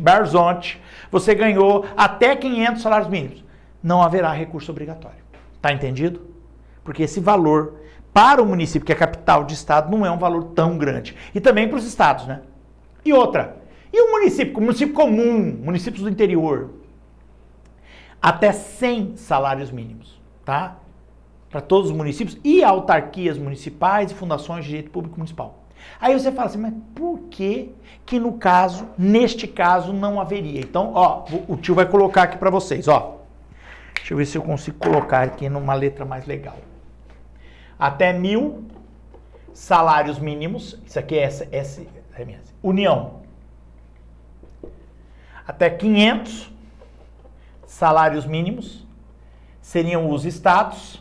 você ganhou até 500 salários mínimos. Não haverá recurso obrigatório. Tá entendido? Porque esse valor para o município, que é capital de estado, não é um valor tão grande. E também para os estados, né? E outra, e o município comum, municípios do interior? Até 100 salários mínimos, tá? Para todos os municípios e autarquias municipais e fundações de direito público municipal. Aí você fala assim, mas por que no caso, neste caso, não haveria? Então, ó, o tio vai colocar aqui para vocês, ó. Deixa eu ver se eu consigo colocar aqui numa letra mais legal. Até 1.000 salários mínimos, isso aqui é SMS, União. Até 500 salários mínimos seriam os estados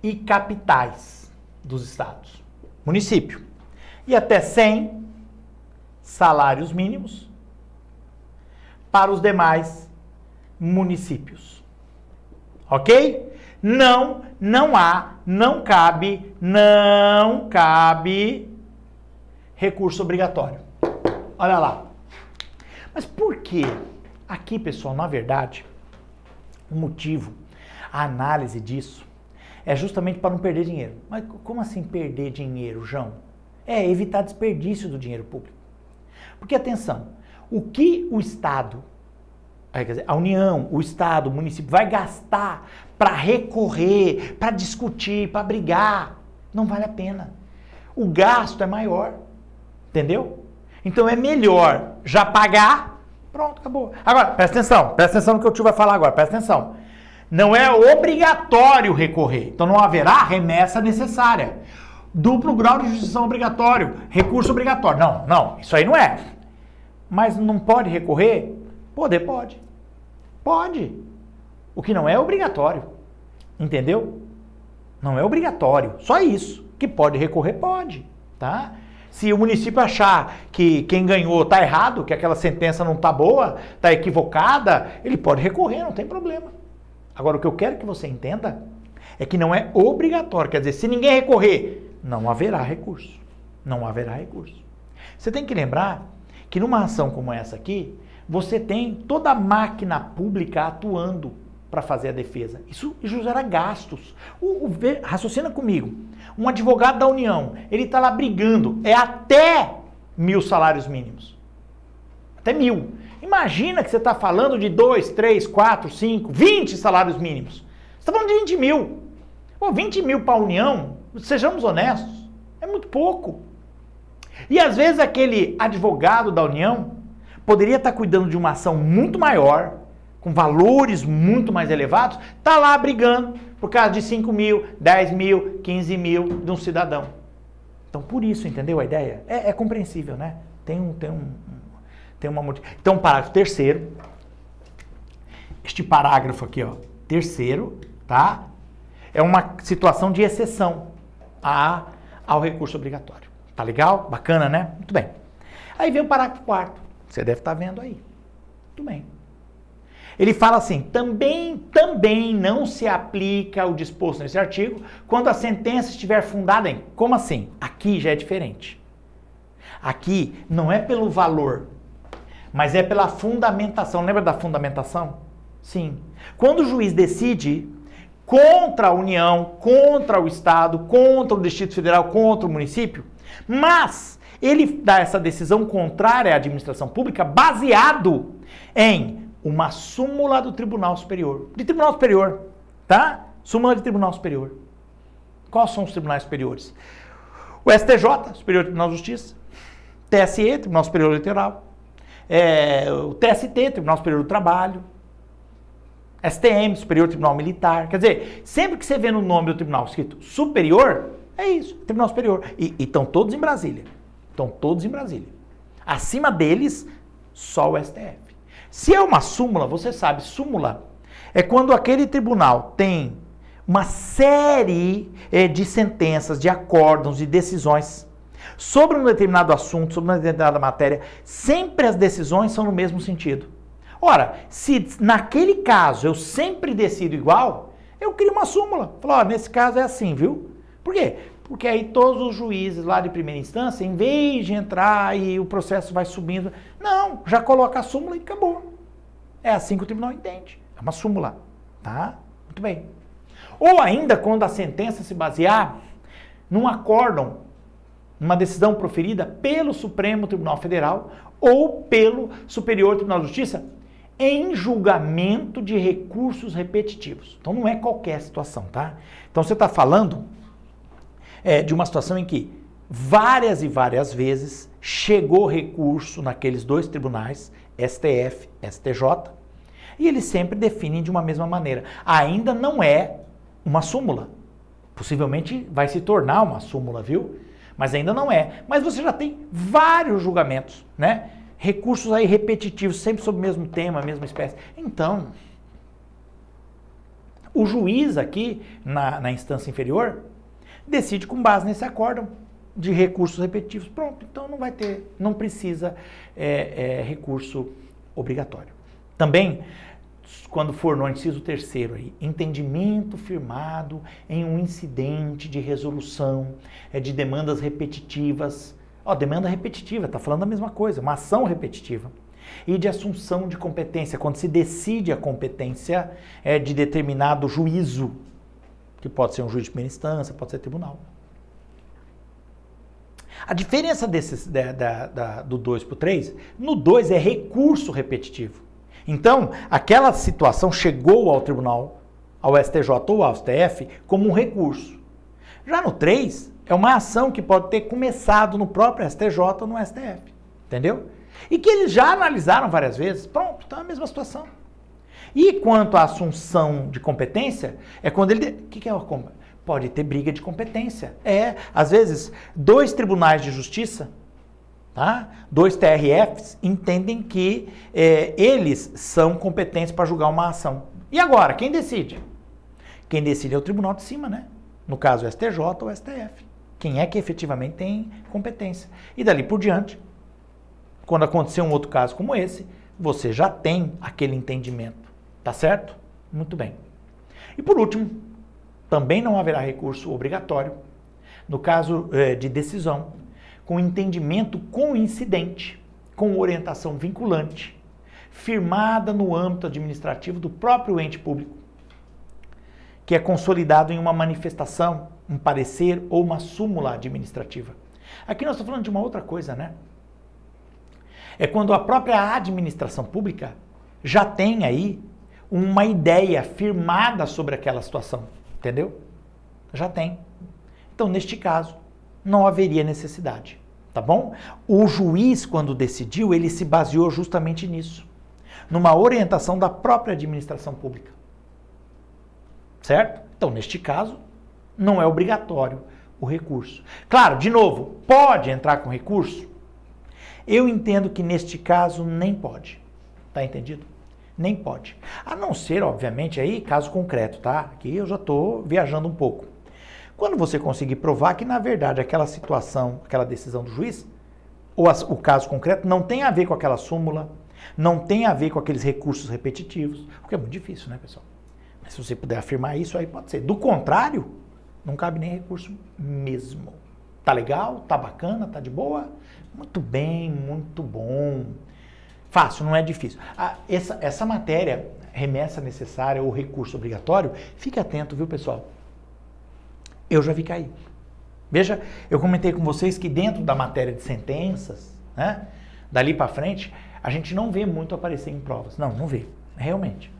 e capitais dos estados, município. E até 100 salários mínimos para os demais municípios. Ok? Não cabe recurso obrigatório. Olha lá. Mas por quê? Aqui, pessoal, na verdade, o motivo, a análise disso é justamente para não perder dinheiro. Mas como assim perder dinheiro, João? É evitar desperdício do dinheiro público. Porque, atenção, o que o Estado, quer dizer, a União, o Estado, o município vai gastar para recorrer, para discutir, para brigar, não vale a pena. O gasto é maior, entendeu? Então é melhor já pagar, pronto, acabou. Agora, presta atenção no que o tio vai falar agora, presta atenção. Não é obrigatório recorrer, então não haverá remessa necessária. Duplo grau de jurisdição obrigatório, recurso obrigatório. Não, isso aí não é. Mas não pode recorrer? Pode. O que não é obrigatório. Entendeu? Não é obrigatório. Só isso. Que pode recorrer, pode. Tá? Se o município achar que quem ganhou está errado, que aquela sentença não está boa, está equivocada, ele pode recorrer, não tem problema. Agora, o que eu quero que você entenda é que não é obrigatório. Quer dizer, se ninguém recorrer, não haverá recurso. Não haverá recurso. Você tem que lembrar que numa ação como essa aqui, você tem toda a máquina pública atuando para fazer a defesa. Isso gera gastos. Raciocina comigo. Um advogado da União, ele está lá brigando, é até 1.000 salários mínimos. Até 1.000. Imagina que você está falando de 2, 3, 4, 5, 20 salários mínimos. Você está falando de 20 mil. Pô, 20 mil para a União, sejamos honestos. É muito pouco. E às vezes aquele advogado da União poderia estar cuidando de uma ação muito maior, com valores muito mais elevados, tá lá brigando por causa de 5 mil, 10 mil, 15 mil de um cidadão. Então por isso, entendeu a ideia? É compreensível, né? Tem uma... Então, parágrafo terceiro. Este parágrafo aqui, ó, terceiro, tá? É uma situação de exceção ao recurso obrigatório. Tá legal? Bacana, né? Muito bem. Aí vem o parágrafo quarto. Você deve estar vendo aí. Muito bem. Ele fala assim, também não se aplica o disposto nesse artigo quando a sentença estiver fundada em... Como assim? Aqui já é diferente. Aqui não é pelo valor, mas é pela fundamentação. Lembra da fundamentação? Sim. Quando o juiz decide contra a União, contra o Estado, contra o Distrito Federal, contra o município, mas ele dá essa decisão contrária à administração pública baseado em uma súmula do Tribunal Superior. De Tribunal Superior, tá? Súmula de Tribunal Superior. Quais são os tribunais superiores? O STJ, Superior Tribunal de Justiça, TSE, Tribunal Superior Eleitoral, o TST, Tribunal Superior do Trabalho, STM, Superior Tribunal Militar. Quer dizer, sempre que você vê no nome do tribunal escrito superior, é isso, Tribunal Superior. E estão todos em Brasília. Estão todos em Brasília. Acima deles, só o STF. Se é uma súmula, você sabe, súmula é quando aquele tribunal tem uma série de sentenças, de acórdãos, de decisões sobre um determinado assunto, sobre uma determinada matéria, sempre as decisões são no mesmo sentido. Ora, se naquele caso eu sempre decido igual, eu crio uma súmula. Falo, ó, nesse caso é assim, viu? Por quê? Porque aí todos os juízes lá de primeira instância, em vez de entrar e o processo vai subindo, não, já coloca a súmula e acabou. É assim que o tribunal entende. É uma súmula, tá? Muito bem. Ou ainda quando a sentença se basear num acórdão, numa decisão proferida pelo Supremo Tribunal Federal ou pelo Superior Tribunal de Justiça em julgamento de recursos repetitivos. Então não é qualquer situação, tá? Então você está falando de uma situação em que várias e várias vezes chegou recurso naqueles dois tribunais, STF, STJ, e eles sempre definem de uma mesma maneira. Ainda não é uma súmula. Possivelmente vai se tornar uma súmula, viu? Mas ainda não é. Mas você já tem vários julgamentos, né? Recursos aí repetitivos, sempre sobre o mesmo tema, a mesma espécie. Então, o juiz aqui, na instância inferior, decide com base nesse acórdão de recursos repetitivos. Pronto, então não precisa recurso obrigatório. Também, quando for no inciso terceiro aí, entendimento firmado em um incidente de resolução de demandas repetitivas. Ó, demanda repetitiva, está falando a mesma coisa, uma ação repetitiva. E de assunção de competência, quando se decide a competência de determinado juízo, que pode ser um juiz de primeira instância, pode ser tribunal. A diferença do 2 para o 3, no 2 é recurso repetitivo. Então, aquela situação chegou ao tribunal, ao STJ ou ao STF, como um recurso. Já no 3, é uma ação que pode ter começado no próprio STJ ou no STF. Entendeu? E que eles já analisaram várias vezes. Pronto, está a mesma situação. E quanto à assunção de competência, é quando ele... O que é uma competência? Pode ter briga de competência. Às vezes, dois tribunais de justiça, tá? 2 TRFs, entendem que eles são competentes para julgar uma ação. E agora, quem decide? Quem decide é o tribunal de cima, né? No caso, o STJ ou o STF. Quem é que efetivamente tem competência. E dali por diante, quando acontecer um outro caso como esse, você já tem aquele entendimento. Tá certo? Muito bem. E por último, também não haverá recurso obrigatório no caso de decisão com entendimento coincidente, com orientação vinculante, firmada no âmbito administrativo do próprio ente público, que é consolidado em uma manifestação, um parecer ou uma súmula administrativa. Aqui nós estamos falando de uma outra coisa, né? É quando a própria administração pública já tem aí uma ideia firmada sobre aquela situação, entendeu? Já tem. Então, neste caso, não haveria necessidade, tá bom? O juiz, quando decidiu, ele se baseou justamente nisso, numa orientação da própria administração pública, certo? Então, neste caso, não é obrigatório o recurso. Claro, de novo, pode entrar com recurso? Eu entendo que neste caso nem pode, tá entendido? Nem pode. A não ser, obviamente, aí caso concreto, tá? Aqui eu já estou viajando um pouco. Quando você conseguir provar que, na verdade, aquela situação, aquela decisão do juiz, ou o caso concreto, não tem a ver com aquela súmula, não tem a ver com aqueles recursos repetitivos, porque é muito difícil, né, pessoal? Mas se você puder afirmar isso, aí pode ser. Do contrário, não cabe nem recurso mesmo. Tá legal? Tá bacana? Tá de boa? Muito bem, muito bom. Fácil, não é difícil. Essa matéria, remessa necessária ou recurso obrigatório, fique atento, viu, pessoal? Eu já vi cair. Veja, eu comentei com vocês que dentro da matéria de sentenças, né, dali para frente, a gente não vê muito aparecer em provas. Não vê, realmente.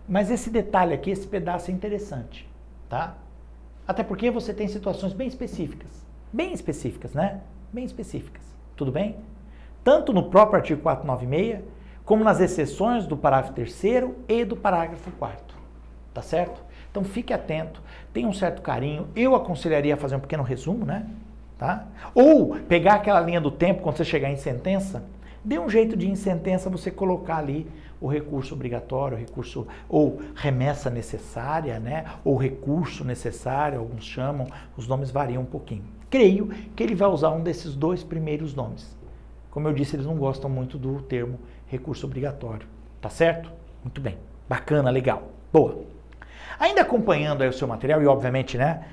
Mas esse detalhe aqui, esse pedaço é interessante, tá? Até porque você tem situações bem específicas, né? Bem específicas, tudo bem? Tanto no próprio artigo 496, como nas exceções do parágrafo 3º e do parágrafo 4º, tá certo? Então fique atento, tenha um certo carinho, eu aconselharia a fazer um pequeno resumo, né? Tá? Ou pegar aquela linha do tempo, quando você chegar em sentença, dê um jeito de em sentença você colocar ali o recurso obrigatório, o recurso ou remessa necessária, né? Ou recurso necessário, alguns chamam, os nomes variam um pouquinho. Creio que ele vai usar um desses dois primeiros nomes. Como eu disse, eles não gostam muito do termo recurso obrigatório, tá certo? Muito bem, bacana, legal, boa. Ainda acompanhando aí o seu material e obviamente, né,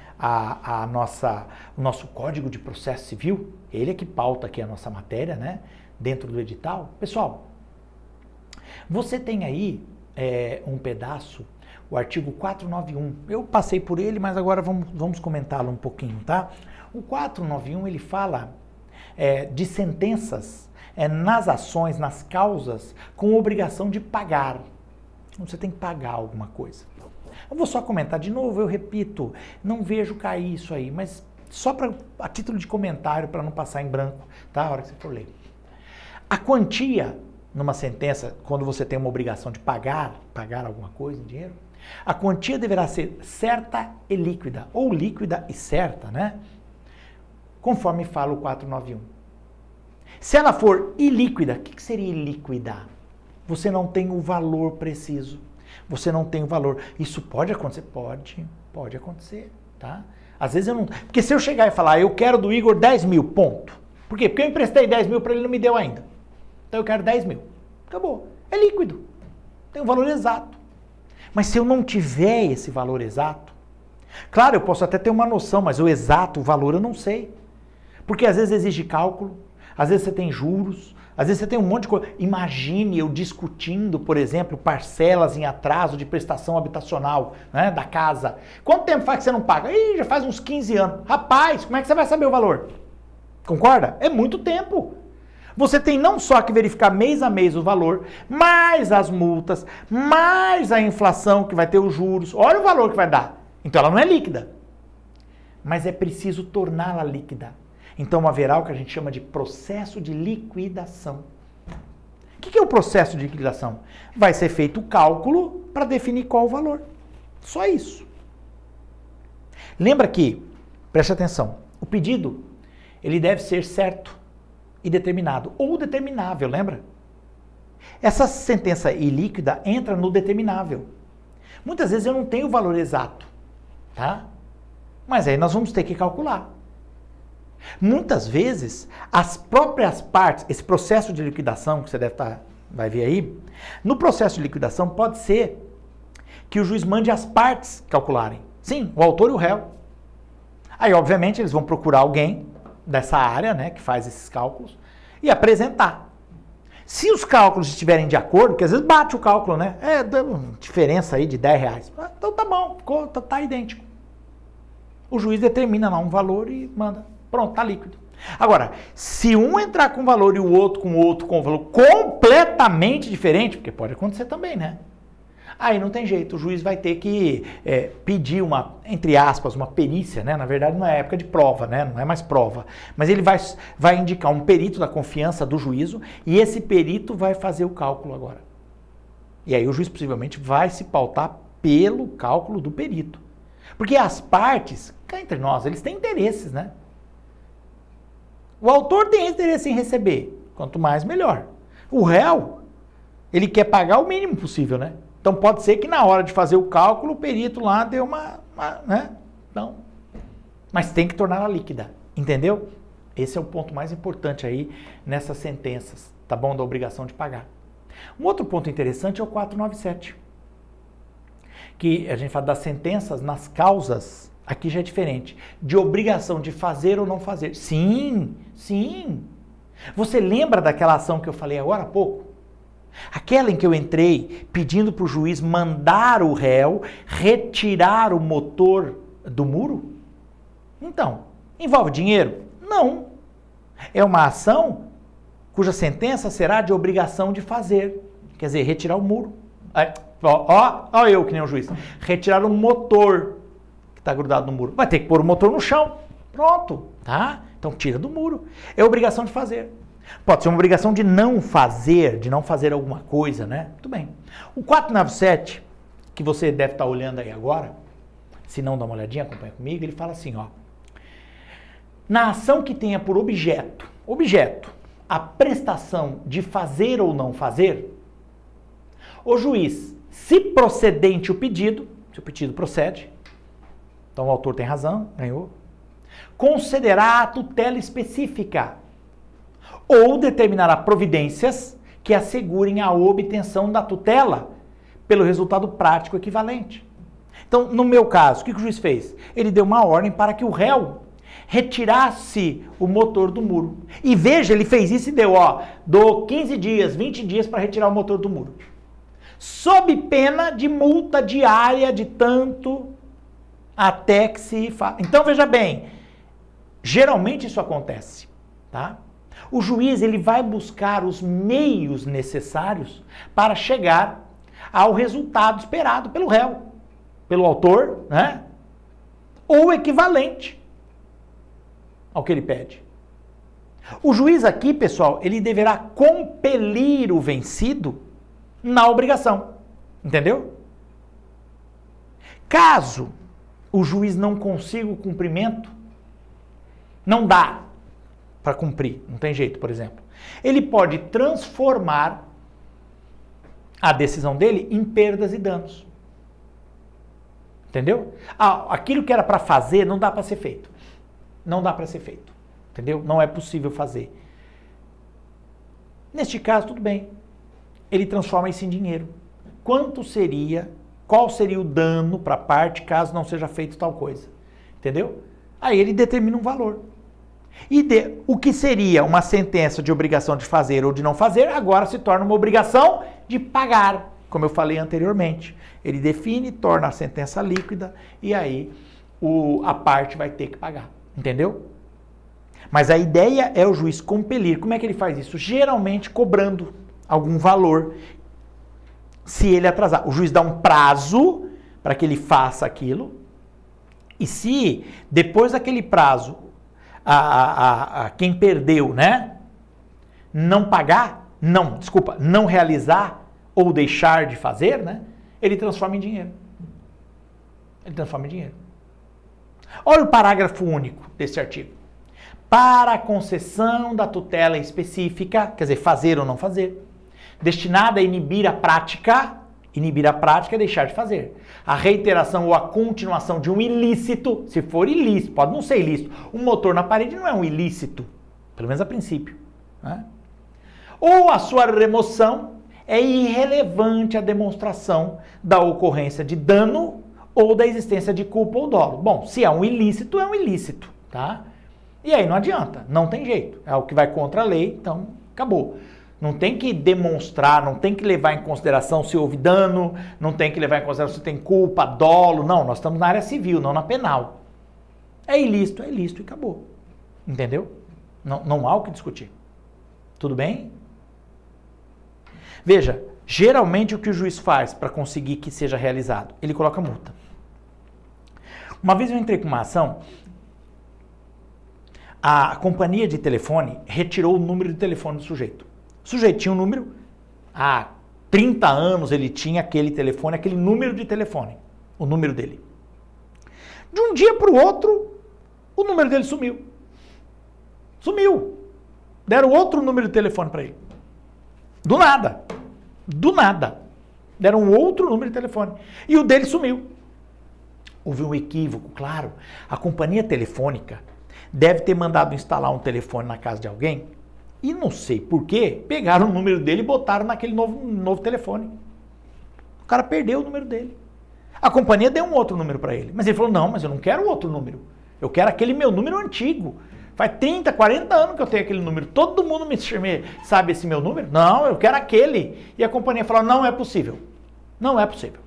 o nosso Código de Processo Civil, ele é que pauta aqui a nossa matéria, né, dentro do edital. Pessoal, você tem aí um pedaço, o artigo 491. Eu passei por ele, mas agora vamos comentá-lo um pouquinho, tá? O 491, ele fala de sentenças nas ações, nas causas, com obrigação de pagar. Você tem que pagar alguma coisa. Eu vou só comentar de novo, eu repito, não vejo cair isso aí, mas só a título de comentário, para não passar em branco, tá? A hora que você for ler. A quantia numa sentença, quando você tem uma obrigação de pagar alguma coisa em dinheiro, a quantia deverá ser certa e líquida, ou líquida e certa, né? Conforme fala o 491. Se ela for ilíquida, o que seria ilíquida? Você não tem o valor preciso. Você não tem o valor. Isso pode acontecer? Pode acontecer, tá? Às vezes eu não... Porque se eu chegar e falar, eu quero do Igor 10 mil, ponto. Por quê? Porque eu emprestei 10 mil para ele, não me deu ainda. Então eu quero 10 mil. Acabou. É líquido. Tem um valor exato. Mas se eu não tiver esse valor exato, claro, eu posso até ter uma noção, mas o exato, o valor eu não sei. Porque às vezes exige cálculo, às vezes você tem juros, às vezes você tem um monte de coisa. Imagine eu discutindo, por exemplo, parcelas em atraso de prestação habitacional, né, da casa. Quanto tempo faz que você não paga? Ih, já faz uns 15 anos. Rapaz, como é que você vai saber o valor? Concorda? É muito tempo. Você tem não só que verificar mês a mês o valor, mais as multas, mais a inflação que vai ter os juros. Olha o valor que vai dar. Então ela não é líquida. Mas é preciso torná-la líquida. Então haverá o que a gente chama de processo de liquidação. O que é o processo de liquidação? Vai ser feito o cálculo para definir qual o valor. Só isso. Lembra que, preste atenção, o pedido ele deve ser certo e determinado, ou determinável, lembra? Essa sentença ilíquida entra no determinável. Muitas vezes eu não tenho o valor exato, tá? Mas aí nós vamos ter que calcular. Muitas vezes, as próprias partes, esse processo de liquidação, que você vai ver aí, no processo de liquidação pode ser que o juiz mande as partes calcularem. Sim, o autor e o réu. Aí, obviamente, eles vão procurar alguém dessa área, né, que faz esses cálculos, e apresentar. Se os cálculos estiverem de acordo, porque às vezes bate o cálculo, né? Dá uma diferença aí de R$10. Então tá bom, tá idêntico. O juiz determina lá um valor e manda. Pronto, tá líquido. Agora, se um entrar com valor e o outro com um valor completamente diferente, porque pode acontecer também, né? Aí não tem jeito, o juiz vai ter que pedir uma, entre aspas, uma perícia, né? Na verdade não é época de prova, né? Não é mais prova. Mas ele vai indicar um perito da confiança do juízo e esse perito vai fazer o cálculo agora. E aí o juiz possivelmente vai se pautar pelo cálculo do perito. Porque as partes, cá entre nós, eles têm interesses, né? O autor tem interesse em receber, quanto mais melhor. O réu, ele quer pagar o mínimo possível, né? Então pode ser que na hora de fazer o cálculo, o perito lá deu uma né? Então, mas tem que torná-la líquida, entendeu? Esse é o ponto mais importante aí nessas sentenças, tá bom? Da obrigação de pagar. Um outro ponto interessante é o 497, que a gente fala das sentenças nas causas, aqui já é diferente, de obrigação de fazer ou não fazer. Sim, sim. Você lembra daquela ação que eu falei agora há pouco? Aquela em que eu entrei pedindo para o juiz mandar o réu retirar o motor do muro? Então, envolve dinheiro? Não. É uma ação cuja sentença será de obrigação de fazer. Quer dizer, retirar o muro. Ó eu que nem o juiz. Retirar o motor que está grudado no muro. Vai ter que pôr o motor no chão. Pronto, tá? Então tira do muro. É obrigação de fazer. Pode ser uma obrigação de não fazer alguma coisa, né? Tudo bem. O 497, que você deve estar olhando aí agora, se não dá uma olhadinha, acompanha comigo, ele fala assim, ó. Na ação que tenha por objeto, a prestação de fazer ou não fazer, o juiz, se procedente o pedido, se o pedido procede, então o autor tem razão, ganhou, concederá a tutela específica ou determinará providências que assegurem a obtenção da tutela pelo resultado prático equivalente. Então, no meu caso, o que o juiz fez? Ele deu uma ordem para que o réu retirasse o motor do muro. E veja, ele fez isso e dou 15 dias, 20 dias para retirar o motor do muro. Sob pena de multa diária de tanto até que se faça. Então, veja bem, geralmente isso acontece, tá? O juiz ele vai buscar os meios necessários para chegar ao resultado esperado pelo réu, pelo autor, né? Ou equivalente ao que ele pede. O juiz aqui, pessoal, ele deverá compelir o vencido na obrigação, entendeu? Caso o juiz não consiga o cumprimento, não dá para cumprir, não tem jeito, por exemplo. Ele pode transformar a decisão dele em perdas e danos. Entendeu? Aquilo que era para fazer não dá para ser feito. Não dá para ser feito. Entendeu? Não é possível fazer. Neste caso, tudo bem. Ele transforma isso em dinheiro. Qual seria o dano para a parte caso não seja feito tal coisa? Entendeu? Aí ele determina um valor. E o que seria uma sentença de obrigação de fazer ou de não fazer, agora se torna uma obrigação de pagar, como eu falei anteriormente. Ele define, torna a sentença líquida e aí a parte vai ter que pagar, entendeu? Mas a ideia é o juiz compelir. Como é que ele faz isso? Geralmente cobrando algum valor se ele atrasar. O juiz dá um prazo para que ele faça aquilo e se depois daquele prazo quem perdeu, né, não realizar ou deixar de fazer, né, ele transforma em dinheiro. Olha o parágrafo único desse artigo. Para a concessão da tutela específica, quer dizer, fazer ou não fazer, destinada a inibir a prática é deixar de fazer. A reiteração ou a continuação de um ilícito, se for ilícito, pode não ser ilícito. Um motor na parede não é um ilícito, pelo menos a princípio, né? Ou a sua remoção é irrelevante à demonstração da ocorrência de dano ou da existência de culpa ou dolo. Bom, se é um ilícito, tá? E aí não adianta, não tem jeito. É o que vai contra a lei, então acabou. Não tem que demonstrar, não tem que levar em consideração se houve dano, não tem que levar em consideração se tem culpa, dolo. Não, nós estamos na área civil, não na penal. É ilícito e acabou. Entendeu? Não há o que discutir. Tudo bem? Veja, Geralmente o que o juiz faz para conseguir que seja realizado? Ele coloca multa. Uma vez eu entrei com uma ação, a companhia de telefone retirou o número de telefone do sujeito. O sujeito tinha um número, há 30 anos ele tinha aquele telefone, aquele número de telefone, o número dele. De um dia para o outro, o número dele sumiu. Sumiu. Deram outro número de telefone para ele. Do nada. Do nada. Deram outro número de telefone. E o dele sumiu. Houve um equívoco, claro. A companhia telefônica deve ter mandado instalar um telefone na casa de alguém e não sei por quê, pegaram o número dele e botaram naquele novo telefone. O cara perdeu o número dele. A companhia deu um outro número para ele. Mas ele falou, não, mas eu não quero outro número. Eu quero aquele meu número antigo. Faz 30, 40 anos que eu tenho aquele número. Todo mundo me sabe esse meu número? Não, eu quero aquele. E a companhia falou, não é possível. Não é possível.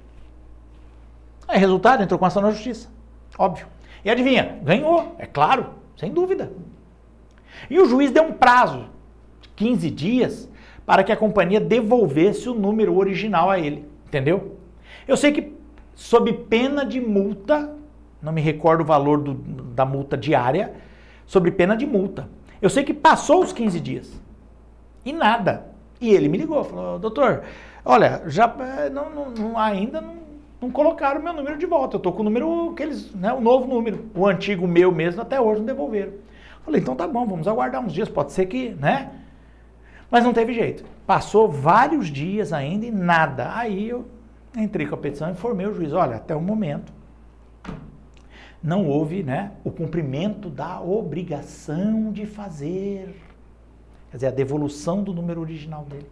Aí, resultado, entrou com ação na justiça. Óbvio. E adivinha? Ganhou, é claro, sem dúvida. E o juiz deu um prazo de 15 dias para que a companhia devolvesse o número original a ele. Entendeu? Eu sei que, sob pena de multa, não me recordo o valor da multa diária, sob pena de multa. Eu sei que passou os 15 dias. E nada. E ele me ligou, falou, doutor, olha, já ainda não colocaram o meu número de volta. Eu tô com o número que eles, né, o novo número. O antigo meu mesmo até hoje não devolveram. Falei, então tá bom, vamos aguardar uns dias, pode ser que, né? Mas não teve jeito. Passou vários dias ainda e nada. Aí eu entrei com a petição e informei o juiz, olha, até o momento não houve, né, o cumprimento da obrigação de fazer, quer dizer, a devolução do número original dele.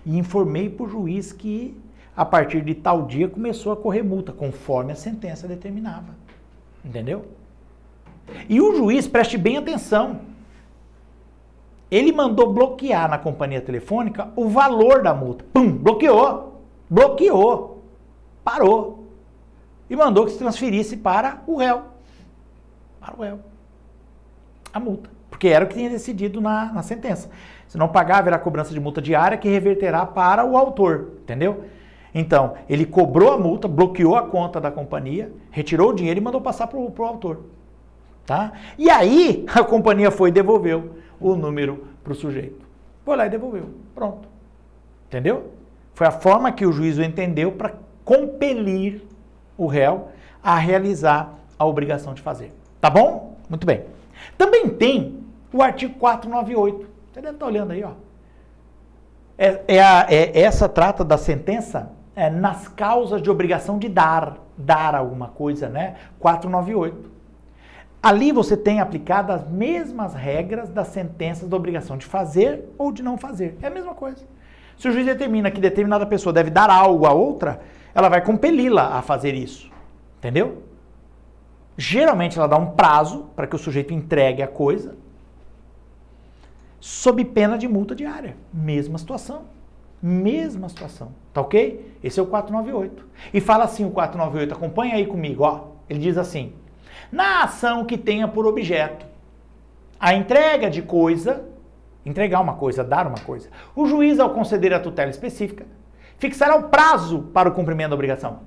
E informei para o juiz que a partir de tal dia começou a correr multa, conforme a sentença determinava. Entendeu? E o juiz, preste bem atenção, ele mandou bloquear na companhia telefônica o valor da multa. Pum, bloqueou, parou. E mandou que se transferisse para o réu. A multa. Porque era o que tinha decidido na sentença. Se não pagar, haverá cobrança de multa diária que reverterá para o autor. Entendeu? Então, ele cobrou a multa, bloqueou a conta da companhia, retirou o dinheiro e mandou passar para o autor. Tá? E aí, a companhia foi e devolveu o número para o sujeito. Foi lá e devolveu. Pronto. Entendeu? Foi a forma que o juiz entendeu para compelir o réu a realizar a obrigação de fazer. Tá bom? Muito bem. Também tem o artigo 498. Você deve estar olhando aí, ó. Essa trata da sentença nas causas de obrigação de dar alguma coisa, né? 498. Ali você tem aplicado as mesmas regras das sentenças da obrigação de fazer ou de não fazer. É a mesma coisa. Se o juiz determina que determinada pessoa deve dar algo a outra, ela vai compeli-la a fazer isso. Entendeu? Geralmente ela dá um prazo para que o sujeito entregue a coisa, sob pena de multa diária. Mesma situação. Tá ok? Esse é o 498. E fala assim o 498, acompanha aí comigo, ó. Ele diz assim, na ação que tenha por objeto a entrega de coisa, entregar uma coisa, dar uma coisa, o juiz, ao conceder a tutela específica, fixará o prazo para o cumprimento da obrigação.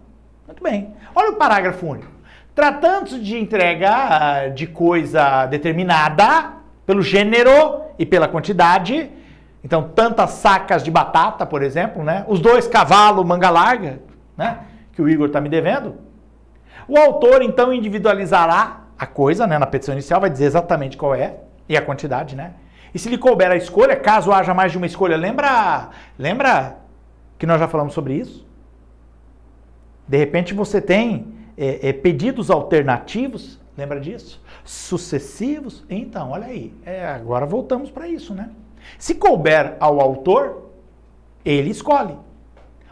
Muito bem. Olha o parágrafo único. Tratando-se de entrega de coisa determinada pelo gênero e pela quantidade, então tantas sacas de batata, por exemplo, né? Os 2 cavalos manga larga, né? Que o Igor está me devendo. O autor, então, individualizará a coisa, né? Na petição inicial, vai dizer exatamente qual é e a quantidade, né? E se lhe couber a escolha, caso haja mais de uma escolha, lembra que nós já falamos sobre isso? De repente você tem pedidos alternativos, lembra disso? Sucessivos? Então, olha aí, agora voltamos para isso, né? Se couber ao autor, ele escolhe.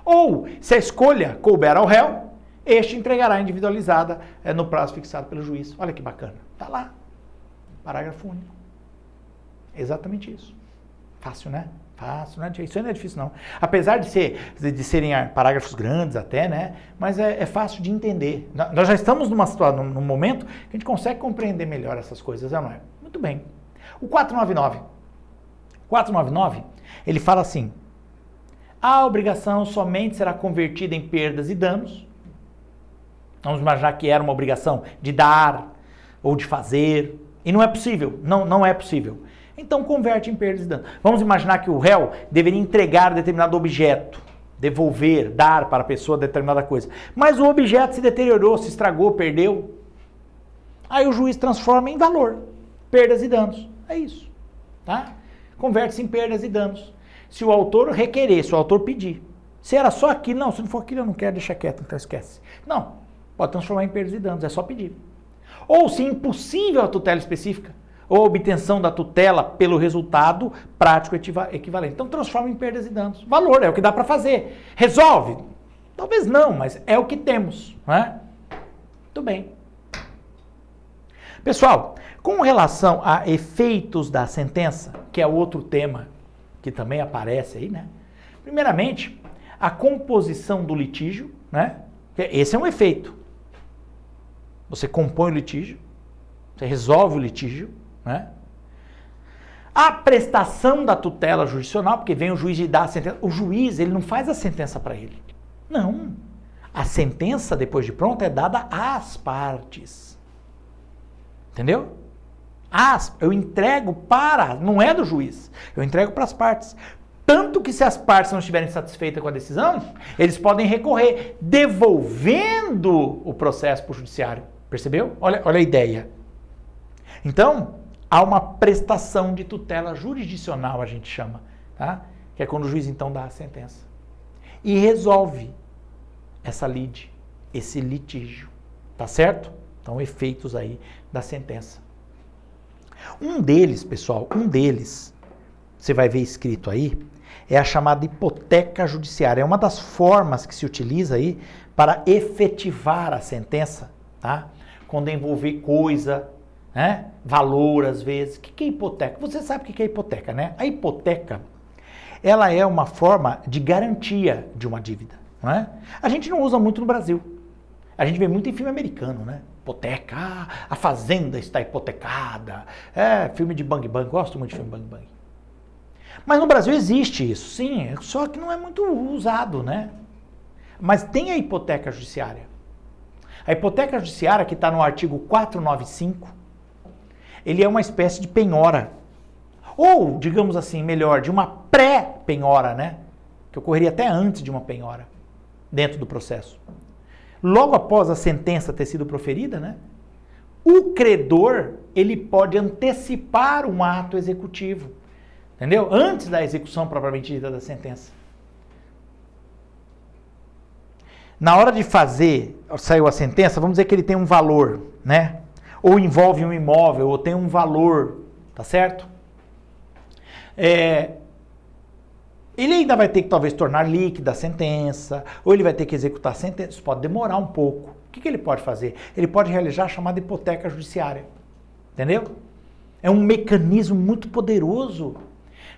Ou, se a escolha couber ao réu, este entregará individualizada no prazo fixado pelo juiz. Olha que bacana. Está lá. Parágrafo único. Exatamente isso. Fácil, né? Fácil, né? Isso não é difícil, não. Apesar de serem parágrafos grandes até, né? Mas é fácil de entender. Nós já estamos numa situação, num momento que a gente consegue compreender melhor essas coisas, não é? Muito bem. O 499. 499, ele fala assim, A obrigação somente será convertida em perdas e danos. Vamos imaginar que era uma obrigação de dar ou de fazer. E não é possível. Não é possível. Então converte em perdas e danos. Vamos imaginar que o réu deveria entregar determinado objeto. Devolver, dar para a pessoa determinada coisa. Mas o objeto se deteriorou, se estragou, perdeu. Aí o juiz transforma em valor. Perdas e danos. É isso. Tá? Converte-se em perdas e danos. Se o autor requerer, se o autor pedir. Se era só aquilo, não, se não for aquilo eu não quero, deixa quieto, então esquece. Não, pode transformar em perdas e danos, é só pedir. Ou se impossível a tutela específica, ou a obtenção da tutela pelo resultado prático equivalente. Então transforma em perdas e danos. Valor, é o que dá para fazer. Resolve? Talvez não, mas é o que temos. Não é? Muito bem. Pessoal, com relação a efeitos da sentença, que é outro tema que também aparece aí, né? Primeiramente, a composição do litígio, né? Esse é um efeito. Você compõe o litígio, você resolve o litígio, né? A prestação da tutela jurisdicional, porque vem o juiz e dá a sentença. O juiz, ele não faz a sentença para ele. Não. A sentença, depois de pronta, é dada às partes. Entendeu? Eu entrego para, não é do juiz, eu entrego para as partes. Tanto que se as partes não estiverem satisfeitas com a decisão, eles podem recorrer, devolvendo o processo para o judiciário. Percebeu? Olha a ideia. Então, há uma prestação de tutela jurisdicional, a gente chama, tá? Que é quando o juiz então dá a sentença. E resolve essa lide, esse litígio. Tá certo? Então, efeitos aí da sentença. Um deles, pessoal, você vai ver escrito aí, é a chamada hipoteca judiciária. É uma das formas que se utiliza aí para efetivar a sentença, tá? Quando envolver coisa, né? Valor às vezes. O que é hipoteca? Você sabe o que é hipoteca, né? A hipoteca, ela é uma forma de garantia de uma dívida, não é? A gente não usa muito no Brasil. A gente vê muito em filme americano, né? Hipoteca, a fazenda está hipotecada. É, filme de Bang Bang, gosto muito de filme Bang Bang. Mas no Brasil existe isso, sim, só que não é muito usado, né? Mas tem a hipoteca judiciária. A hipoteca judiciária, que está no artigo 495, ele é uma espécie de penhora. Ou, digamos assim, melhor, de uma pré-penhora, né? Que ocorreria até antes de uma penhora, dentro do processo. Logo após a sentença ter sido proferida, né? O credor, ele pode antecipar um ato executivo. Entendeu? Antes da execução propriamente dita da sentença. Na hora de saiu a sentença, vamos dizer que ele tem um valor, né? Ou envolve um imóvel, ou tem um valor, tá certo? Ele ainda vai ter que talvez tornar líquida a sentença, ou ele vai ter que executar a sentença, isso pode demorar um pouco. O que ele pode fazer? Ele pode realizar a chamada hipoteca judiciária. Entendeu? É um mecanismo muito poderoso,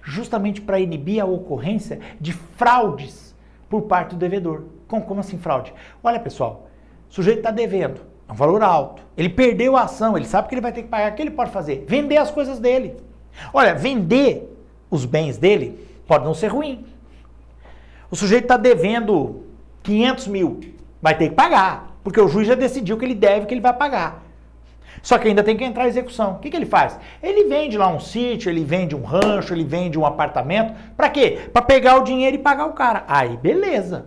justamente para inibir a ocorrência de fraudes por parte do devedor. Como assim fraude? Olha, pessoal, o sujeito está devendo, é um valor alto, ele perdeu a ação, ele sabe que ele vai ter que pagar, o que ele pode fazer? Vender as coisas dele. Olha, vender os bens dele pode não ser ruim. O sujeito está devendo 500 mil, vai ter que pagar, porque o juiz já decidiu que ele deve, que ele vai pagar. Só que ainda tem que entrar a execução. O que ele faz? Ele vende lá um sítio, ele vende um rancho, ele vende um apartamento. Para quê? Para pegar o dinheiro e pagar o cara. Aí, beleza.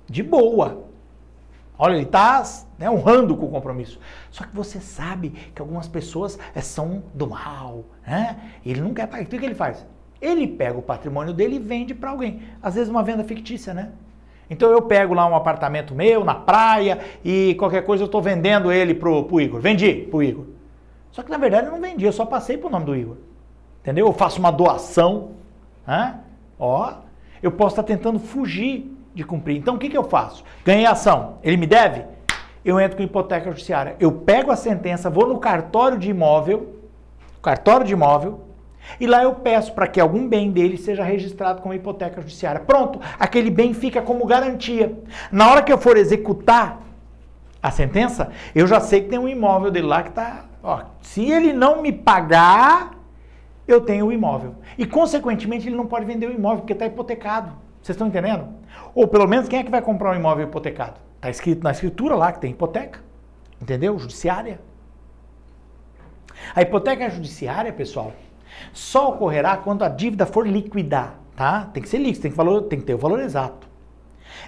De boa. Olha, ele está honrando com o compromisso. Só que você sabe que algumas pessoas são do mal, né? Ele não quer pagar. Então, o que ele faz? Ele pega o patrimônio dele e vende para alguém. Às vezes uma venda fictícia, né? Então eu pego lá um apartamento meu, na praia, e qualquer coisa eu estou vendendo ele pro Igor. Vendi pro Igor. Só que na verdade eu não vendi, eu só passei pro nome do Igor. Entendeu? Eu faço uma doação. Eu posso estar tentando fugir de cumprir. Então o que eu faço? Ganhei ação. Ele me deve? Eu entro com hipoteca judiciária. Eu pego a sentença, vou no cartório de imóvel, e lá eu peço para que algum bem dele seja registrado como hipoteca judiciária. Pronto, aquele bem fica como garantia. Na hora que eu for executar a sentença, eu já sei que tem um imóvel dele lá que está... Se ele não me pagar, eu tenho o imóvel. E, consequentemente, ele não pode vender o imóvel, porque está hipotecado. Vocês estão entendendo? Ou pelo menos quem é que vai comprar um imóvel hipotecado? Está escrito na escritura lá que tem hipoteca. Entendeu? Judiciária. A hipoteca judiciária, pessoal, só ocorrerá quando a dívida for líquida, tá? Tem que ser líquido, tem que ter o valor exato.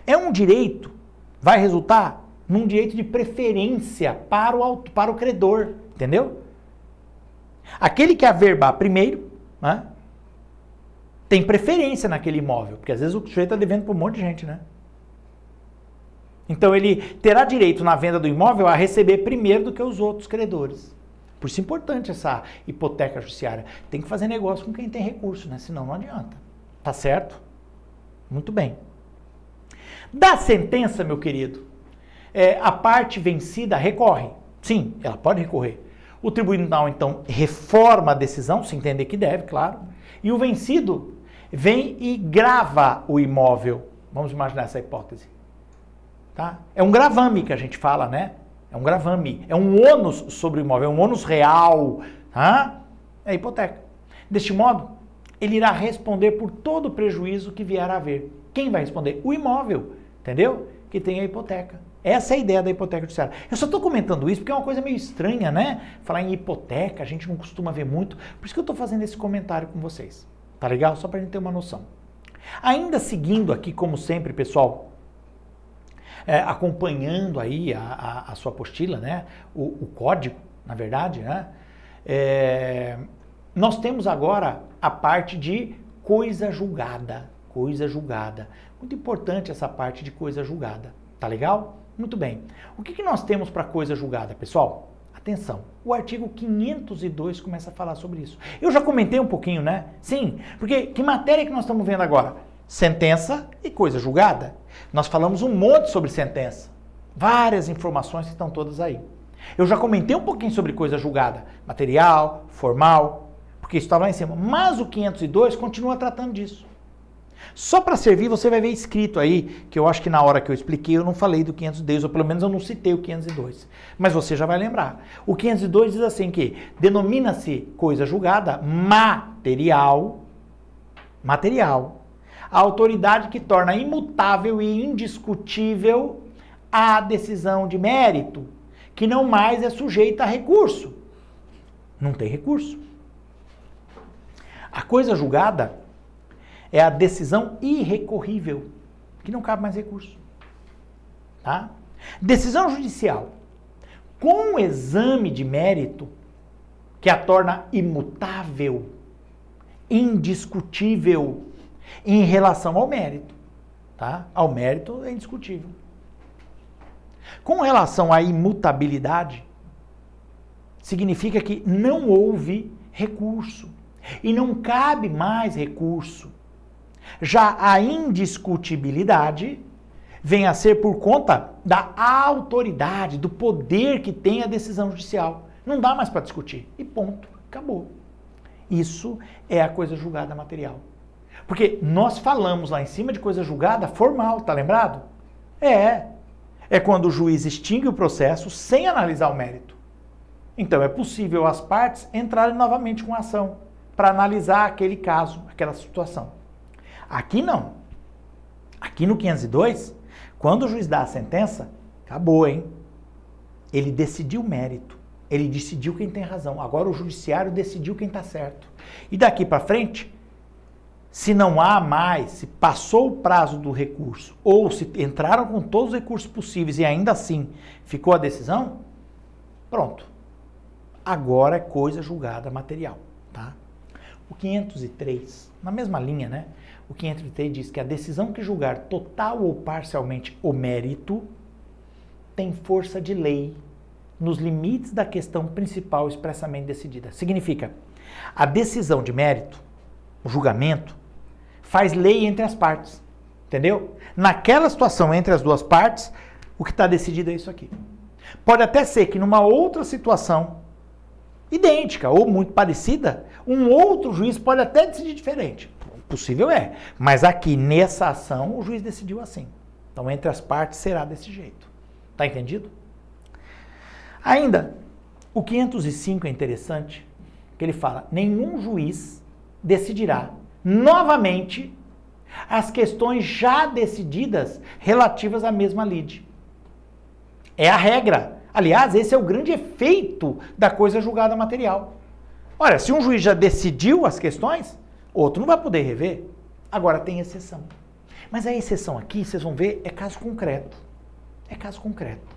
É um direito, vai resultar num direito de preferência para o credor, entendeu? Aquele que averbar primeiro, né, tem preferência naquele imóvel, porque às vezes o sujeito está devendo para um monte de gente, né? Então ele terá direito na venda do imóvel a receber primeiro do que os outros credores. Por isso é importante essa hipoteca judiciária. Tem que fazer negócio com quem tem recurso, né? Senão não adianta. Tá certo? Muito bem. Da sentença, meu querido, a parte vencida recorre. Sim, ela pode recorrer. O tribunal, então, reforma a decisão, se entender que deve, claro. E o vencido vem e grava o imóvel. Vamos imaginar essa hipótese. Tá? É um gravame que a gente fala, né? É um gravame. É um ônus sobre o imóvel, é um ônus real. Tá? É a hipoteca. Deste modo, ele irá responder por todo o prejuízo que vier a haver. Quem vai responder? O imóvel, entendeu? Que tem a hipoteca. Essa é a ideia da hipoteca judiciária. Eu só estou comentando isso porque é uma coisa meio estranha, né? Falar em hipoteca, a gente não costuma ver muito. Por isso que eu estou fazendo esse comentário com vocês. Tá legal? Só para a gente ter uma noção. Ainda seguindo aqui, como sempre, pessoal, acompanhando aí a sua apostila, né? O código, na verdade, né? Nós temos agora a parte de coisa julgada. Coisa julgada. Muito importante essa parte de coisa julgada. Tá legal? Muito bem. O que nós temos para coisa julgada, pessoal? Atenção, o artigo 502 começa a falar sobre isso. Eu já comentei um pouquinho, né? Sim, porque que matéria que nós estamos vendo agora? Sentença e coisa julgada. Nós falamos um monte sobre sentença. Várias informações que estão todas aí. Eu já comentei um pouquinho sobre coisa julgada. Material, formal, porque isso estava lá em cima. Mas o 502 continua tratando disso. Só para servir, você vai ver escrito aí, que eu acho que na hora que eu expliquei eu não falei do 502, ou pelo menos eu não citei o 502. Mas você já vai lembrar. O 502 diz assim que denomina-se coisa julgada material, a autoridade que torna imutável e indiscutível a decisão de mérito, que não mais é sujeita a recurso. Não tem recurso. A coisa julgada é a decisão irrecorrível, que não cabe mais recurso. Tá? Decisão judicial com exame de mérito, que a torna imutável, indiscutível em relação ao mérito. Tá? Ao mérito é indiscutível. Com relação à imutabilidade, significa que não houve recurso e não cabe mais recurso. Já a indiscutibilidade vem a ser por conta da autoridade, do poder que tem a decisão judicial. Não dá mais para discutir. E ponto. Acabou. Isso é a coisa julgada material. Porque nós falamos lá em cima de coisa julgada formal, tá lembrado? É quando o juiz extingue o processo sem analisar o mérito. Então é possível as partes entrarem novamente com a ação para analisar aquele caso, aquela situação. Aqui não. Aqui no 502, quando o juiz dá a sentença, acabou, hein? Ele decidiu o mérito. Ele decidiu quem tem razão. Agora o judiciário decidiu quem está certo. E daqui para frente, se não há mais, se passou o prazo do recurso, ou se entraram com todos os recursos possíveis e ainda assim ficou a decisão, pronto. Agora é coisa julgada material, tá? O 503, na mesma linha, né? O 503 diz que a decisão que julgar total ou parcialmente o mérito tem força de lei nos limites da questão principal expressamente decidida. Significa, a decisão de mérito, o julgamento, faz lei entre as partes, entendeu? Naquela situação entre as duas partes, o que está decidido é isso aqui. Pode até ser que numa outra situação, idêntica ou muito parecida, um outro juiz pode até decidir diferente. Possível é, mas aqui nessa ação o juiz decidiu assim. Então entre as partes será desse jeito. Tá entendido? Ainda, o 505 é interessante, que ele fala, nenhum juiz decidirá novamente as questões já decididas relativas à mesma lide. É a regra. Aliás, esse é o grande efeito da coisa julgada material. Olha, se um juiz já decidiu as questões, outro não vai poder rever. Agora tem exceção. Mas a exceção aqui, vocês vão ver, é caso concreto. É caso concreto.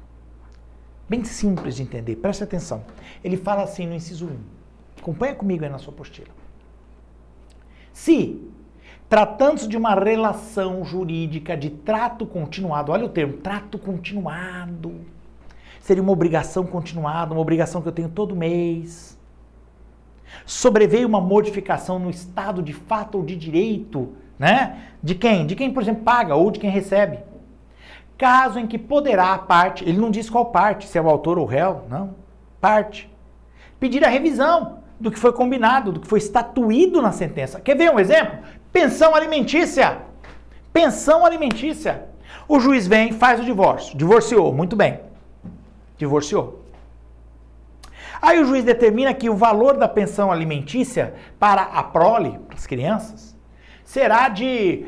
Bem simples de entender, preste atenção. Ele fala assim no inciso 1. Acompanha comigo aí na sua apostila. Se, tratando-se de uma relação jurídica de trato continuado, olha o termo, trato continuado, seria uma obrigação continuada, uma obrigação que eu tenho todo mês. Sobreveio uma modificação no estado de fato ou de direito, né? De quem? De quem, por exemplo, paga ou de quem recebe. Caso em que poderá a parte, ele não diz qual parte, se é o autor ou o réu, não, parte, pedir a revisão do que foi combinado, do que foi estatuído na sentença. Quer ver um exemplo? Pensão alimentícia. Pensão alimentícia. O juiz vem, faz o divórcio, divorciou, muito bem, divorciou. Aí o juiz determina que o valor da pensão alimentícia para a prole, para as crianças, será de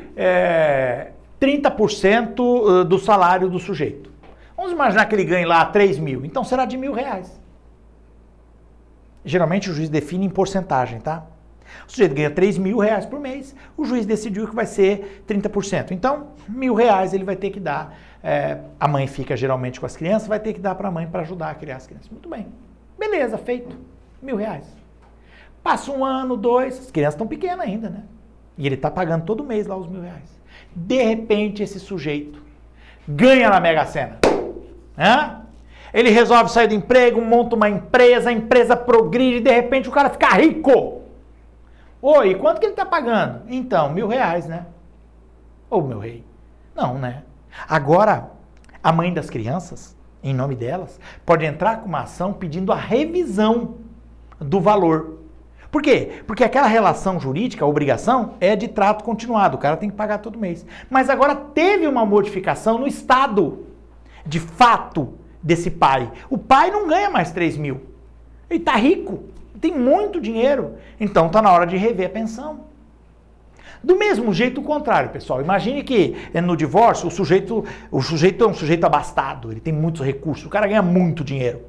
30% do salário do sujeito. Vamos imaginar que ele ganhe lá 3 mil, então será de R$1.000. Geralmente o juiz define em porcentagem, tá? O sujeito ganha R$3.000 por mês, o juiz decidiu que vai ser 30%. Então, R$1.000 ele vai ter que dar, a mãe fica geralmente com as crianças, vai ter que dar para a mãe para ajudar a criar as crianças. Muito bem. Beleza, feito. R$1.000. Passa 1 ano, 2, as crianças estão pequenas ainda, né? E ele está pagando todo mês lá os R$1.000. De repente, esse sujeito ganha na Mega Sena. Ele resolve sair do emprego, monta uma empresa, a empresa progride, de repente o cara fica rico. Oi, quanto que ele está pagando? Então, R$1.000, né? Ô, meu rei. Não, né? Agora, a mãe das crianças, em nome delas, pode entrar com uma ação pedindo a revisão do valor. Por quê? Porque aquela relação jurídica, a obrigação, é de trato continuado, o cara tem que pagar todo mês. Mas agora teve uma modificação no estado de fato desse pai. O pai não ganha mais 3 mil. Ele está rico, tem muito dinheiro, então está na hora de rever a pensão. Do mesmo jeito, o contrário, pessoal. Imagine que no divórcio o sujeito é um sujeito abastado, ele tem muitos recursos, o cara ganha muito dinheiro.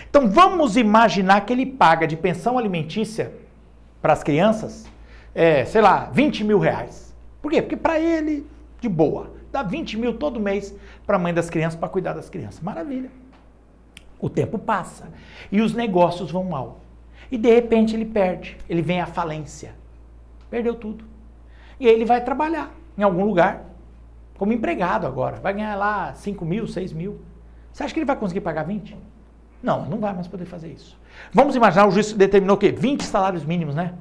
Então vamos imaginar que ele paga de pensão alimentícia para as crianças, sei lá, R$20.000. Por quê? Porque para ele, de boa, dá 20 mil todo mês para a mãe das crianças, para cuidar das crianças. Maravilha. O tempo passa e os negócios vão mal. E de repente ele perde, ele vem à falência. Perdeu tudo. E aí ele vai trabalhar em algum lugar, como empregado agora. Vai ganhar lá 5 mil, 6 mil. Você acha que ele vai conseguir pagar 20? Não, não vai mais poder fazer isso. Vamos imaginar, o juiz determinou o quê? 20 salários mínimos, né?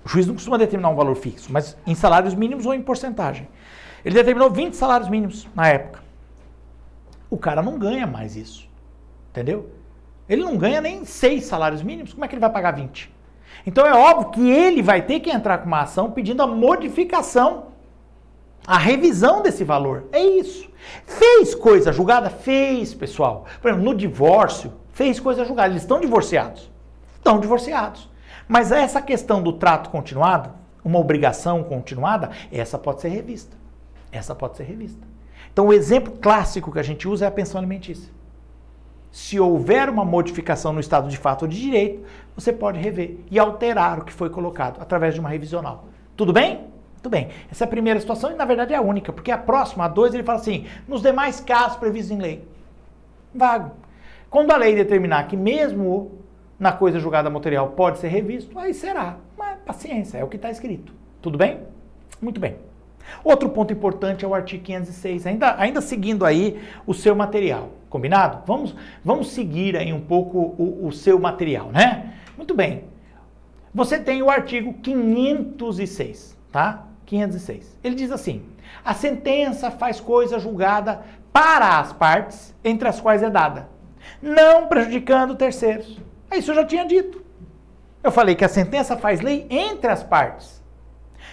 O juiz não costuma determinar um valor fixo, mas em salários mínimos ou em porcentagem. Ele determinou 20 salários mínimos na época. O cara não ganha mais isso. Entendeu? Ele não ganha nem 6 salários mínimos. Como é que ele vai pagar 20? Então é óbvio que ele vai ter que entrar com uma ação pedindo a modificação, a revisão desse valor. É isso. Fez coisa julgada? Fez, pessoal. Por exemplo, no divórcio, fez coisa julgada. Eles estão divorciados. Estão divorciados. Mas essa questão do trato continuado, uma obrigação continuada, essa pode ser revista. Essa pode ser revista. Então o exemplo clássico que a gente usa é a pensão alimentícia. Se houver uma modificação no estado de fato ou de direito, você pode rever e alterar o que foi colocado através de uma revisional. Tudo bem? Tudo bem. Essa é a primeira situação e na verdade é a única, porque a próxima, a 2, ele fala assim, nos demais casos previstos em lei. Vago. Quando a lei determinar que mesmo na coisa julgada material pode ser revisto, aí será. Mas paciência, é o que está escrito. Tudo bem? Muito bem. Outro ponto importante é o artigo 506, ainda seguindo aí o seu material, combinado? Vamos seguir aí um pouco o seu material, né? Muito bem. Você tem o artigo 506, tá? 506. Ele diz assim, a sentença faz coisa julgada para as partes entre as quais é dada, não prejudicando terceiros. Isso eu já tinha dito. Eu falei que a sentença faz lei entre as partes.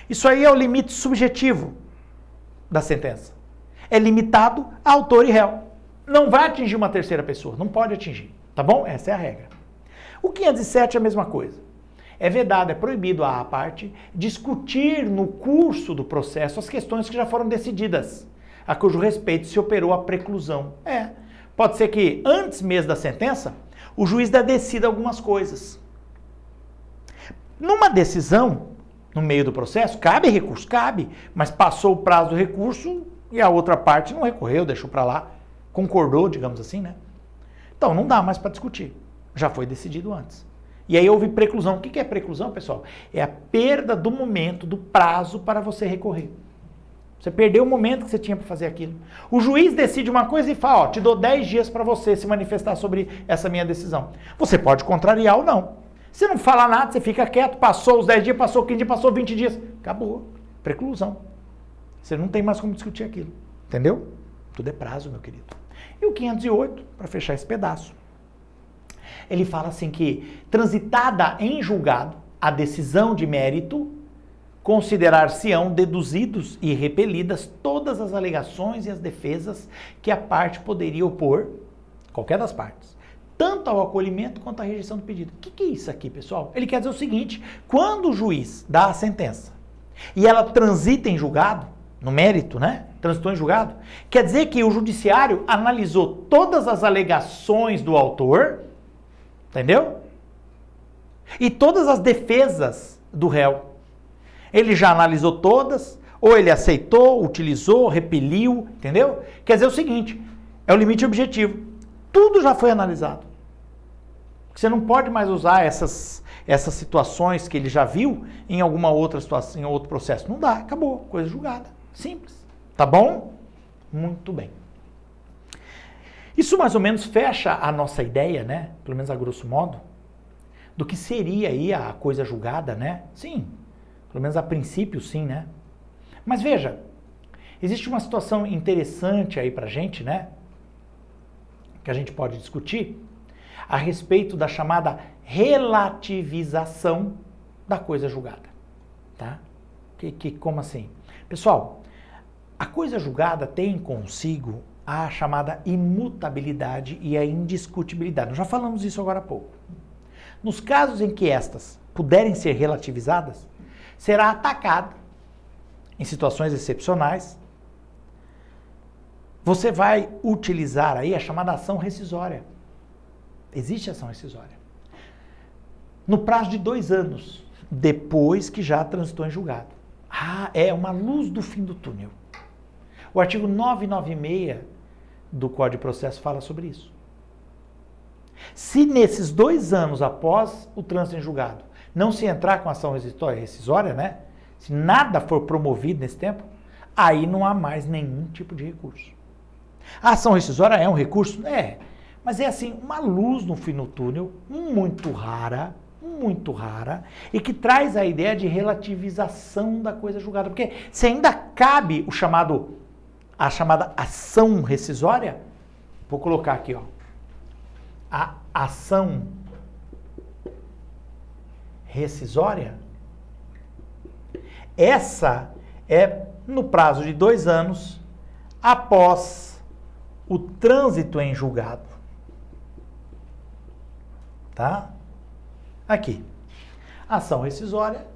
Isso aí é o limite subjetivo da sentença. É limitado a autor e réu. Não vai atingir uma terceira pessoa, não pode atingir, tá bom? Essa é a regra. O 507 é a mesma coisa. É vedado, é proibido à parte discutir no curso do processo as questões que já foram decididas, a cujo respeito se operou a preclusão. Pode ser que antes mesmo da sentença, o juiz decida algumas coisas. Numa decisão, no meio do processo, cabe recurso? Cabe, mas passou o prazo do recurso e a outra parte não recorreu, deixou para lá, concordou, digamos assim, né? Então não dá mais para discutir, já foi decidido antes. E aí houve preclusão. O que é preclusão, pessoal? É a perda do momento, do prazo para você recorrer. Você perdeu o momento que você tinha para fazer aquilo. O juiz decide uma coisa e fala, te dou 10 dias para você se manifestar sobre essa minha decisão. Você pode contrariar ou não. Se não fala nada, você fica quieto, passou os 10 dias, passou 15 dias, passou 20 dias. Acabou. Preclusão. Você não tem mais como discutir aquilo. Entendeu? Tudo é prazo, meu querido. E o 508, para fechar esse pedaço, ele fala assim que, transitada em julgado a decisão de mérito, considerar-se-ão deduzidos e repelidas todas as alegações e as defesas que a parte poderia opor, qualquer das partes, tanto ao acolhimento quanto à rejeição do pedido. O que é isso aqui, pessoal? Ele quer dizer o seguinte, quando o juiz dá a sentença e ela transita em julgado, no mérito, né? Transitou em julgado, quer dizer que o judiciário analisou todas as alegações do autor, entendeu? E todas as defesas do réu. Ele já analisou todas, ou ele aceitou, utilizou, repeliu, entendeu? Quer dizer o seguinte, é o limite objetivo. Tudo já foi analisado. Você não pode mais usar essas situações que ele já viu em alguma outra situação, em outro processo. Não dá, acabou, coisa julgada. Simples. Tá bom? Muito bem. Isso mais ou menos fecha a nossa ideia, né? Pelo menos a grosso modo, do que seria aí a coisa julgada, né? Sim, pelo menos a princípio sim, né? Mas veja, existe uma situação interessante aí pra gente, né? Que a gente pode discutir a respeito da chamada relativização da coisa julgada, tá? Como assim? Pessoal, a coisa julgada tem consigo a chamada imutabilidade e a indiscutibilidade. Nós já falamos isso agora há pouco. Nos casos em que estas puderem ser relativizadas, será atacada em situações excepcionais. Você vai utilizar aí a chamada ação rescisória. Existe ação rescisória. No prazo de 2 anos, depois que já transitou em julgado. É uma luz do fim do túnel. O artigo 996 do Código de Processo fala sobre isso. Se nesses 2 anos após o trânsito em julgado não se entrar com ação rescisória, né? Se nada for promovido nesse tempo, aí não há mais nenhum tipo de recurso. A ação rescisória é um recurso? É. Mas é assim, uma luz no fim do túnel, muito rara, e que traz a ideia de relativização da coisa julgada. Porque se ainda cabe a chamada ação rescisória, vou colocar aqui, ó, a ação rescisória, essa é no prazo de 2 anos após o trânsito em julgado. Tá? Aqui. Ação rescisória,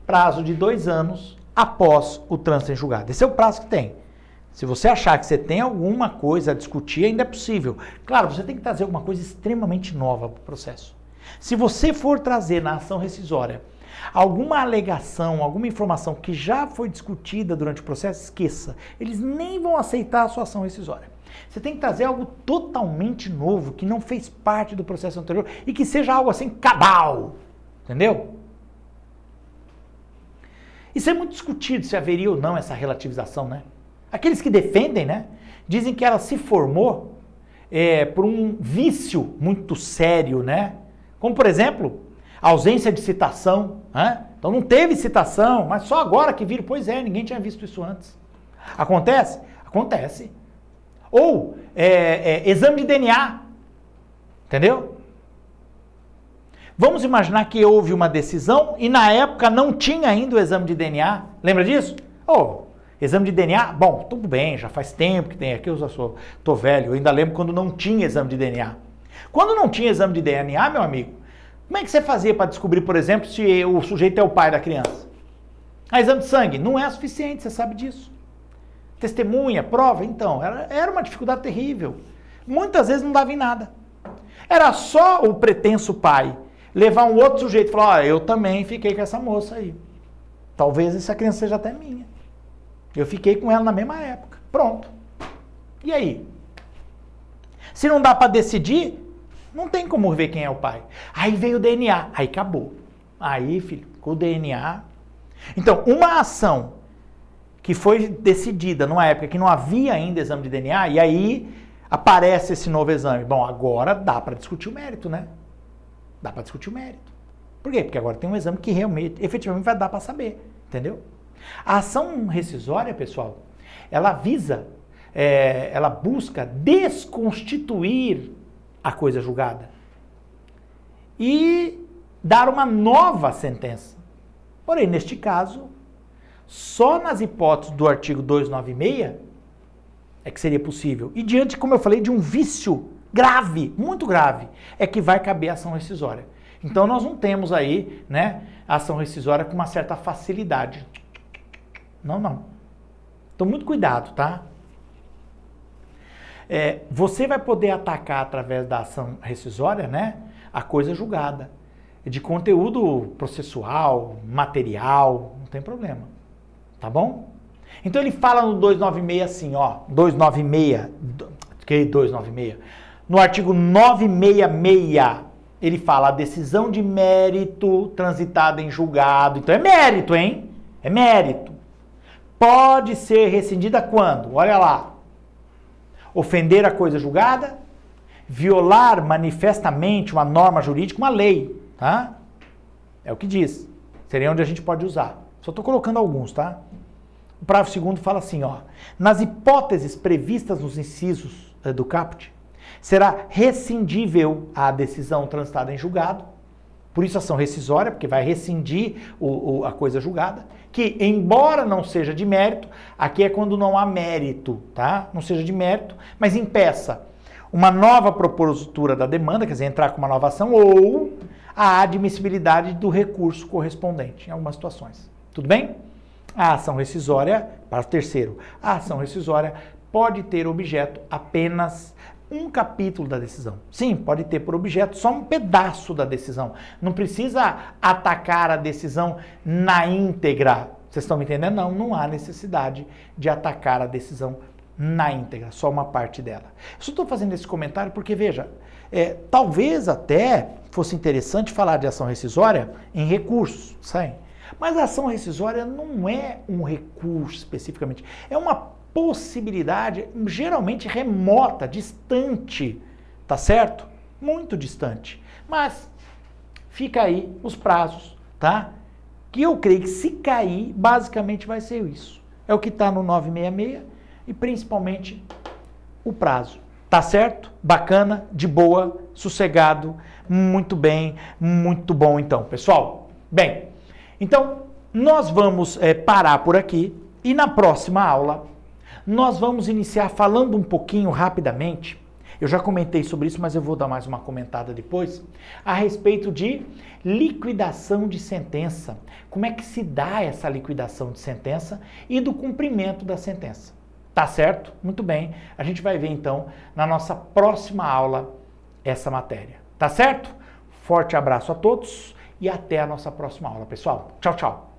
prazo de 2 anos após o trânsito em julgado. Esse é o prazo que tem. Se você achar que você tem alguma coisa a discutir, ainda é possível. Claro, você tem que trazer alguma coisa extremamente nova para o processo. Se você for trazer na ação rescisória alguma alegação, alguma informação que já foi discutida durante o processo, esqueça. Eles nem vão aceitar a sua ação rescisória. Você tem que trazer algo totalmente novo, que não fez parte do processo anterior e que seja algo assim cabal. Entendeu? Isso é muito discutido, se haveria ou não essa relativização, né? Aqueles que defendem, né, dizem que ela se formou por um vício muito sério, né? Como, por exemplo, a ausência de citação. Né? Então não teve citação, mas só agora que viram. Pois é, ninguém tinha visto isso antes. Acontece? Acontece. Ou exame de DNA. Entendeu? Vamos imaginar que houve uma decisão e na época não tinha ainda o exame de DNA. Lembra disso? Exame de DNA, bom, tudo bem, já faz tempo que tem aqui, eu já tô velho, eu ainda lembro quando não tinha exame de DNA. Quando não tinha exame de DNA, meu amigo, Como é que você fazia para descobrir, por exemplo, se o sujeito é o pai da criança? Exame de sangue não é suficiente, você sabe disso. Testemunha, prova, então, era uma dificuldade terrível. Muitas vezes não dava em nada. Era só o pretenso pai levar um outro sujeito e falar, eu também fiquei com essa moça aí. Talvez essa criança seja até minha. Eu fiquei com ela na mesma época. Pronto. E aí? Se não dá para decidir, não tem como ver quem é o pai. Aí veio o DNA, aí acabou. Aí, filho, com o DNA... Então, uma ação que foi decidida numa época que não havia ainda exame de DNA, e aí aparece esse novo exame. Bom, agora dá para discutir o mérito, né? Dá para discutir o mérito. Por quê? Porque agora tem um exame que realmente, efetivamente vai dar para saber, entendeu? A ação rescisória, pessoal, ela visa, ela busca desconstituir a coisa julgada e dar uma nova sentença. Porém, neste caso, só nas hipóteses do artigo 296 é que seria possível. E diante, como eu falei, de um vício grave, muito grave, é que vai caber a ação rescisória. Então, nós não temos aí, né, a ação rescisória com uma certa facilidade. Não. Então, muito cuidado, tá? Você vai poder atacar através da ação rescisória, né, a coisa julgada. De conteúdo processual, material, não tem problema. Tá bom? Então ele fala no 296 assim, ó, 296, que 296? No artigo 966, ele fala a decisão de mérito transitada em julgado. Então é mérito, hein? É mérito. Pode ser rescindida quando? Olha lá. Ofender a coisa julgada, violar manifestamente uma norma jurídica, uma lei. Tá? É o que diz. Seria onde a gente pode usar. Só estou colocando alguns, tá? O parágrafo 2º fala assim, ó. Nas hipóteses previstas nos incisos do caput, será rescindível a decisão transitada em julgado. Por isso ação rescisória, porque vai rescindir a coisa julgada. Que, embora não seja de mérito, aqui é quando não há mérito, tá? Não seja de mérito, mas impeça uma nova propositura da demanda, quer dizer, entrar com uma nova ação, ou a admissibilidade do recurso correspondente, em algumas situações. Tudo bem? A ação rescisória, para o terceiro, a ação rescisória pode ter objeto apenas um capítulo da decisão. Sim, pode ter por objeto só um pedaço da decisão. Não precisa atacar a decisão na íntegra. Vocês estão me entendendo? Não há necessidade de atacar a decisão na íntegra, só uma parte dela. Eu só estou fazendo esse comentário porque, veja, talvez até fosse interessante falar de ação rescisória em recursos, sabe? Mas a ação rescisória não é um recurso especificamente, é uma possibilidade geralmente remota, distante, tá certo? Muito distante. Mas fica aí os prazos, tá? Que eu creio que se cair, basicamente vai ser isso. É o que está no 966 e principalmente o prazo. Tá certo? Bacana, de boa, sossegado, muito bem, muito bom então, pessoal. Bem, então nós vamos parar por aqui e na próxima aula nós vamos iniciar falando um pouquinho rapidamente, eu já comentei sobre isso, mas eu vou dar mais uma comentada depois, a respeito de liquidação de sentença. Como é que se dá essa liquidação de sentença e do cumprimento da sentença. Tá certo? Muito bem. A gente vai ver então na nossa próxima aula essa matéria. Tá certo? Forte abraço a todos e até a nossa próxima aula, pessoal. Tchau, tchau.